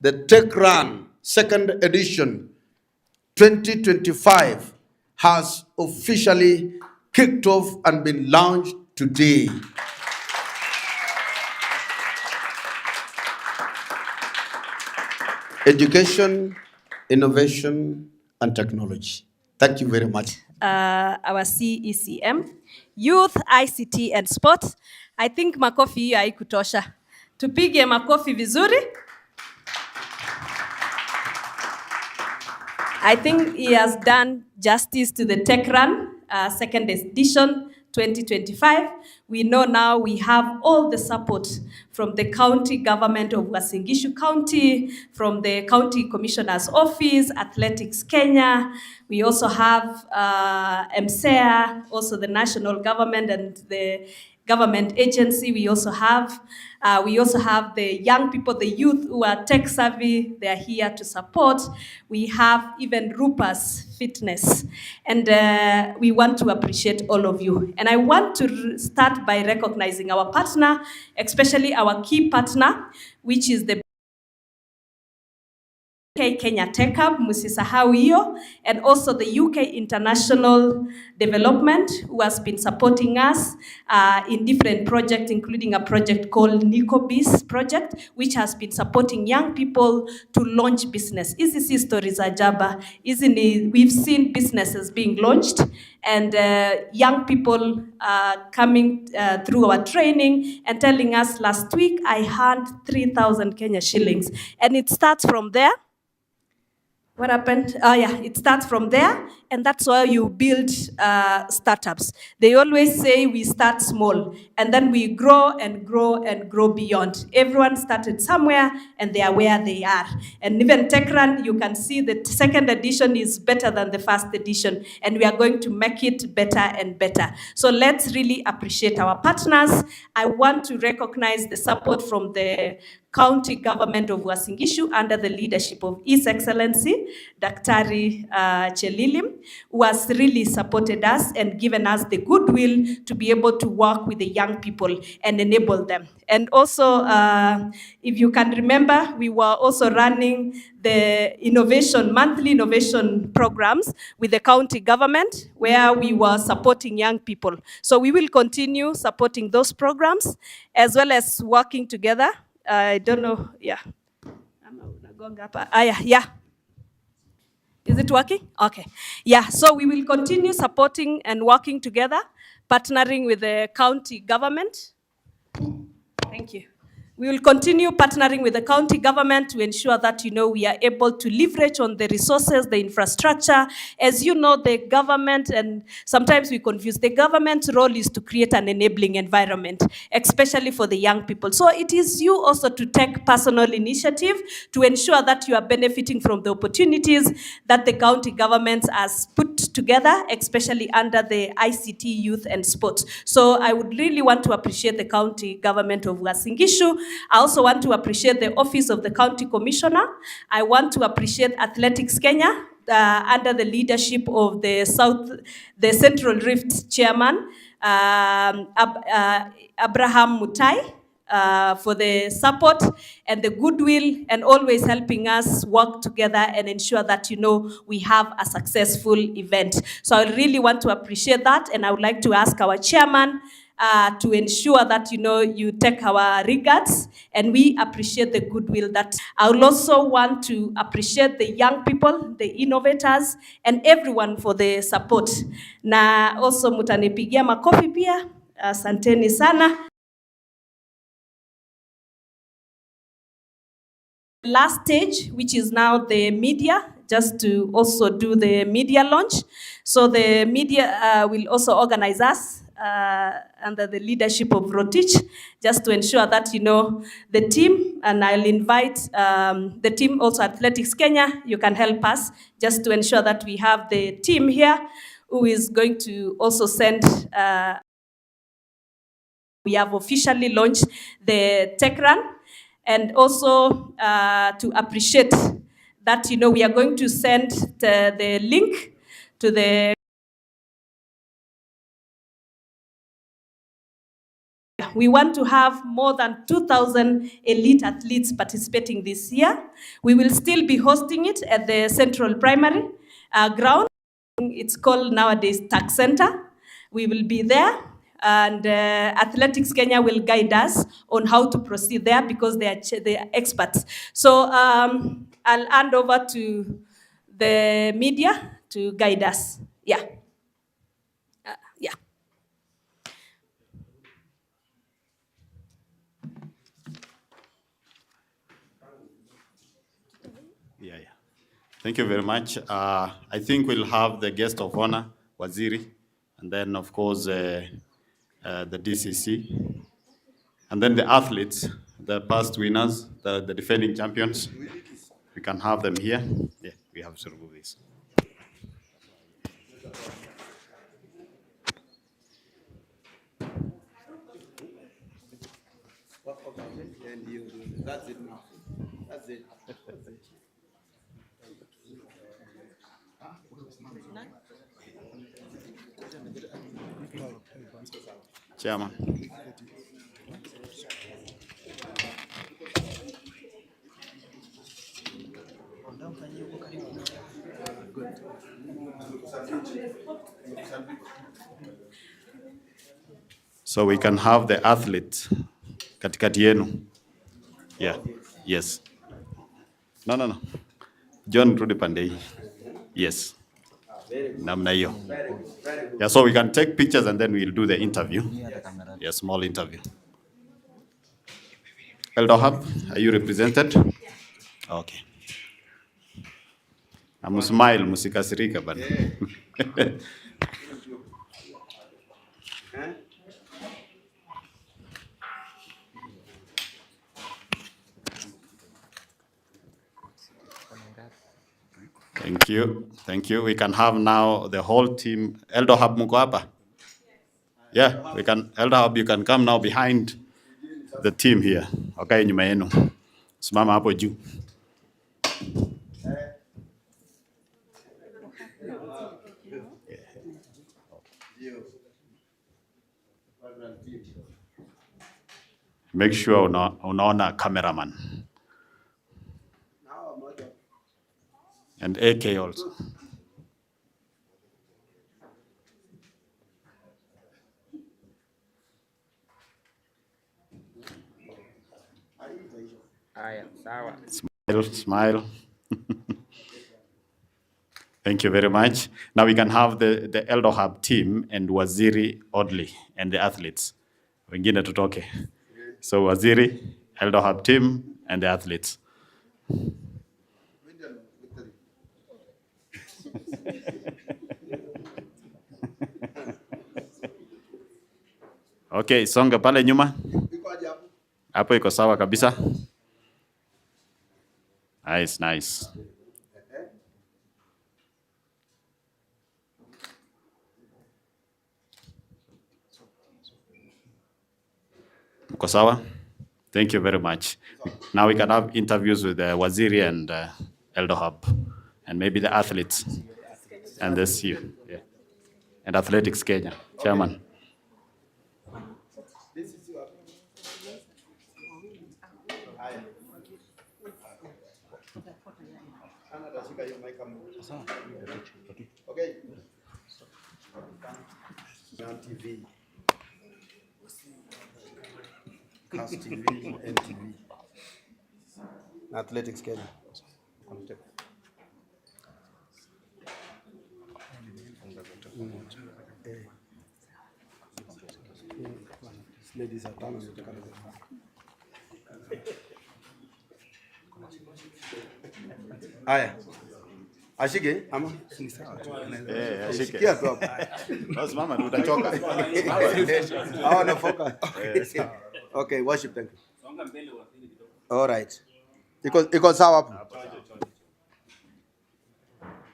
the Tech Run 2nd edition 2025 has officially kicked off and been launched today. Education, innovation, and technology. Thank you very much. Our CECM, Youth, ICT and Sport. I think makofi hiyo haikutosha. Tupige makofi vizuri. I think he has done justice to the Tech Run 2nd edition 2025. We know now we have all the support from the county government of Uasin Gishu County, from the County Commissioner's Office, Athletics Kenya. We also have MCEA, also the national government and the government agency. We also have the young people, the youth who are tech savvy. They are here to support. We have even Rupa's Fitness, and we want to appreciate all of you. And I want to start by recognizing our partner, especially our key partner, which is the Kenya Tech Hub, musisahau hiyo, and also the UK International Development, who has been supporting us in different projects, including a project called NicoBiz project, which has been supporting young people to launch business. Hizi stories za jaba. We've seen businesses being launched, and young people coming through our training and telling us, last week I earned 3,000 Kenya shillings, and it starts from there. What happened? It starts from there, and that's why you build startups. They always say we start small, and then we grow and grow and grow beyond. Everyone started somewhere, and they are where they are. And even Tech Run, you can see the 2nd edition is better than the 1st edition, and we are going to make it better and better. So let's really appreciate our partners. I want to recognize the support from the County Government of Uasin Gishu under the leadership of His Excellency, Daktari Chelilim, who has really supported us and given us the goodwill to be able to work with the young people and enable them. And also, if you can remember, we were also running the monthly innovation programs with the county government, where we were supporting young people. So we will continue supporting those programs, as well as working together. I don't know, yeah. Yeah. Is it working? Okay. Yeah, so we will continue supporting and working together, partnering with the county government. Thank you. We will continue partnering with the county government to ensure that, we are able to leverage on the resources, the infrastructure. As you know, the government, and sometimes we confuse, the government's role is to create an enabling environment, especially for the young people. So it is you also to take personal initiative to ensure that you are benefiting from the opportunities that the county government has put together, especially under the ICT Youth and Sports. So I would really want to appreciate the county government of Uasin Gishu. I also want to appreciate the office of the county commissioner. I want to appreciate Athletics Kenya under the leadership of the Central Rift chairman, Abraham Mutai. For the support and the goodwill and always helping us work together and ensure that, we have a successful event. So I really want to appreciate that, and I would like to ask our chairman to ensure that, you take our regards, and we appreciate the goodwill that. I will also want to appreciate the young people, the innovators, and everyone for the support. Na also mutanipigia makofi pia. Asanteni sana. Last stage, which is now the media, just to also do the media launch. So the media will also organize us under the leadership of Rotich, just to ensure that, the team, and I'll invite the team, also Athletics Kenya, you can help us, just to ensure that we have the team here who is going to also send we have officially launched the Techrun, and also to appreciate that, we are going to send the link to the. We want to have more than 2,000 elite athletes participating this year. We will still be hosting it at the Central Primary ground. It's called nowadays TAC Center. We will be there, and Athletics Kenya will guide us on how to proceed there, because they are experts. So I'll hand over to the media to guide us. Yeah. Yeah. Yeah. Thank you very much. I think we'll have the guest of honor, Waziri, and then, of course, the DCC, and then the athletes, the past winners, the defending champions. We can have them here. Yeah, we have to remove this. That's it now. That's it. Chairman. So we can have the athlete katikati yenu. Yeah. Yes. No. John, rudi pande hii. Yes. Namna hiyo. Yeah, so we can take pictures and then we'll do the interview. Yeah, small interview. Eldohub, are you represented? Okay. Smile, musikasirika bana. Thank you. We can have now the whole team. Eldohub muko hapa? Yeah, we can. Eldohub, you can come now behind the team here. Okay, nyuma yenu. Simama hapo juu. Make sure unaona cameraman. And AK also. Smile. Thank you very much. Now we can have the Eldohub team and Waziri Audley and the athletes. Wengine tutoke. So Waziri, Eldohub team, and the athletes. Okay, songa pale nyuma. Hapo iko sawa kabisa. Nice. Uko sawa? Thank you very much. Now we can have interviews with Waziri and Eldohub, and maybe the athletes, and this year, yeah. And Athletics Kenya, Chairman. Okay. On TV. Cast TV, NTV. Athletics Kenya. Ladies are done. Aya. Ashike ama? Ashike. Shikia tu hapa. Simama utachoka. Hawa na focus. Okay, worship, thank you. All right. Iko sawa hapo.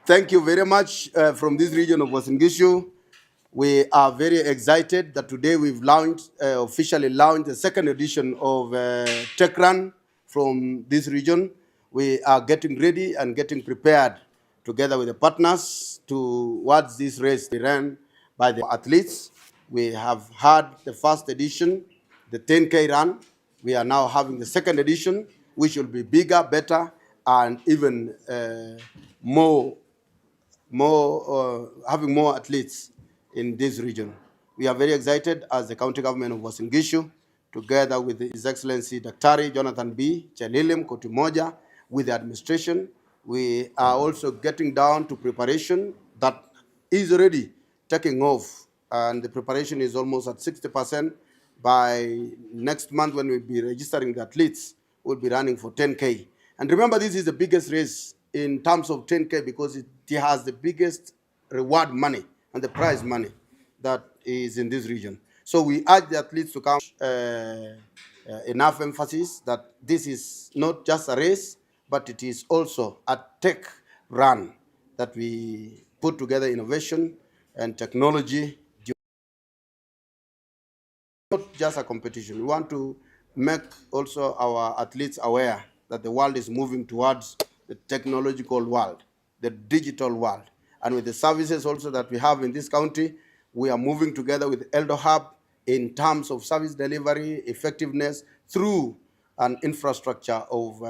Thank you very much from this region of Uasin Gishu. We are very excited that today we've officially launched the second edition of Techrun from this region. We are getting ready and getting prepared together with the partners towards this race ran by the athletes. We have had the first edition, the 10K run. We are now having the second edition, which will be bigger, better, and even having more athletes in this region. We are very excited as the county government of Uasin Gishu, together with His Excellency Daktari Jonathan B. Chelilim Kotimoja, with the administration. We are also getting down to preparation that is already taking off, and the preparation is almost at 60%. By next month, when we'll be registering the athletes, we'll be running for 10K. And remember, this is the biggest race in terms of 10K because it has the biggest reward money and the prize money that is in this region. So we urge the athletes to come enough emphasis that this is not just a race, but it is also a tech run that we put together innovation and technology. Not just a competition. We want to make also our athletes aware that the world is moving towards the technological world, the digital world. And with the services also that we have in this county, we are moving together with Eldohub in terms of service delivery, effectiveness, through an infrastructure of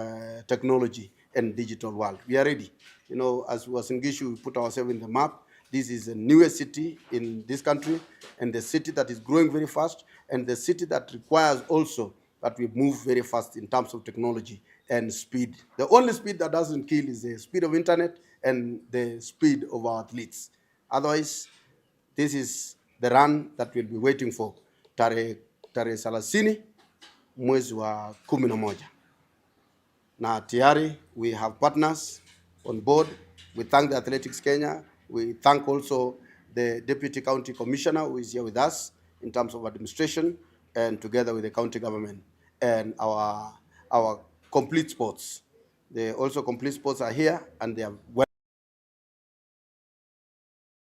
technology and digital world. We are ready. You know, as Uasin Gishu, we put ourselves in the map. This is the newest city in this country, and the city that is growing very fast, and the city that requires also that we move very fast in terms of technology and speed. The only speed that doesn't kill is the speed of internet and the speed of our athletes. Otherwise, this is the run that we'll be waiting for. Tarehe 30 mwezi wa 11. Na tayari we have partners on board. We thank the Athletics Kenya. We thank also the Deputy County Commissioner who is here with us in terms of administration, and together with the county government and our complete sports. The also complete sports are here, and they are well.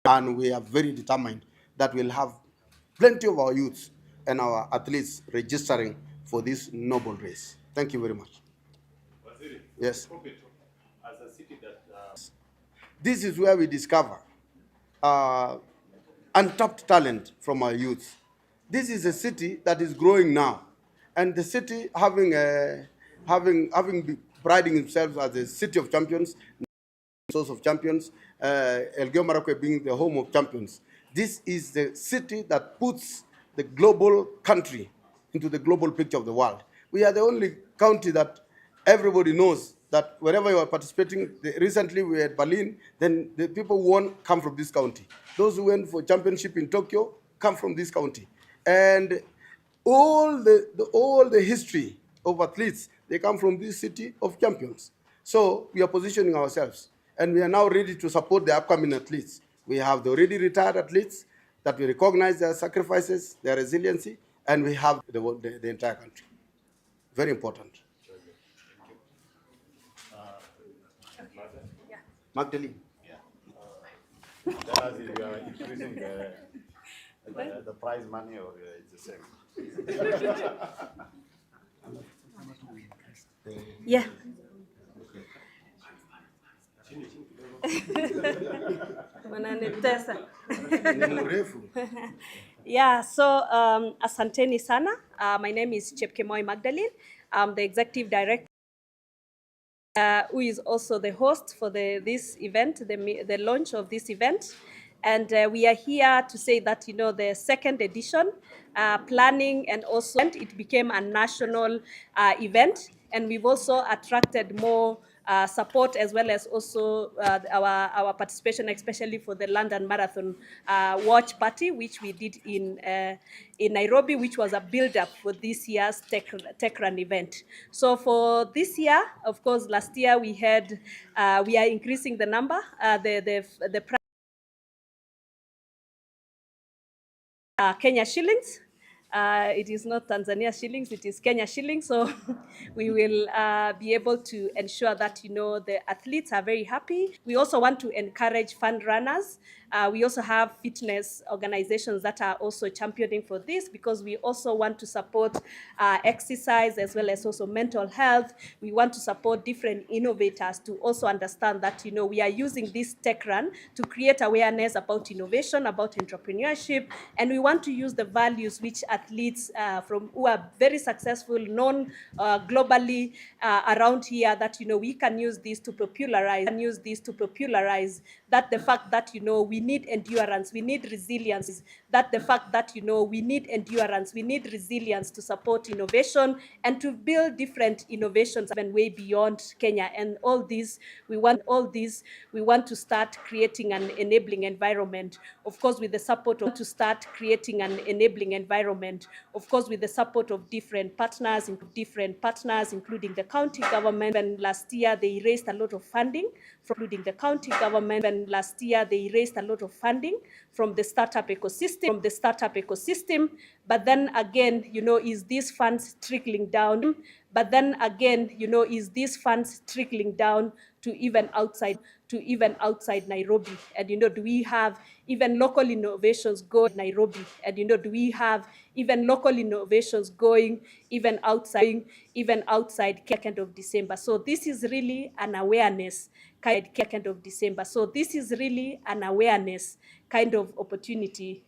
And we are very determined that we'll have plenty of our youths and our athletes registering for this noble race. Thank you very much. Yes. This is where we discover untapped talent from our youth. This is a city that is growing now, and the city having priding themselves as a city of champions, source of champions, Elgeyo Marakwet being the home of champions. This is the city that puts the global country into the global picture of the world. We are the only county that everybody knows that wherever you are participating, recently we were at Berlin, then the people who won come from this county. Those who went for championship in Tokyo come from this county. And all the history of athletes, they come from this city of champions. So we are positioning ourselves, and we are now ready to support the upcoming athletes. We have the already retired athletes that we recognize their sacrifices, their resiliency, and we have the entire country. Very important. Magdalene. Yeah. Tell us if you are increasing the prize money or it's the same. Yeah. Wananitesa. Yeah, so asanteni sana. My name is Chepkemoi Magdalene. I'm the executive director. Who is also the host for this event, the launch of this event. And we are here to say that, the second edition, planning and also it became a national event. And we've also attracted more support as well as also our participation, especially for the London Marathon watch party, which we did in Nairobi, which was a build-up for this year's Techrun event. So for this year, of course, last year we had, we are increasing the number, the price. Kenya shillings. It is not Tanzania shillings, it is Kenya shillings. So we will be able to ensure that, the athletes are very happy. We also want to encourage fund runners. We also have fitness organizations that are also championing for this, because we also want to support exercise as well as also mental health. We want to support different innovators to also understand that, we are using this tech run to create awareness about innovation, about entrepreneurship, and we want to use the values which athletes who are very successful, known globally around here, that, we can use this to popularize, that the fact that, we need endurance, we need resilience, that the fact that, we need endurance, we need resilience to support innovation and to build different innovations even way beyond Kenya. And all these, we want to start creating an enabling environment, of course, with the support of different partners, including the county government. And last year they raised a lot of funding, including the county government. And last year they raised a lot of funding from the startup ecosystem. But then again, is these funds trickling down? Is these funds trickling down to even outside Nairobi? And do we have even local innovations going Nairobi? And do we have even local innovations going even outside 2nd of December? So this is really an awareness kind of opportunity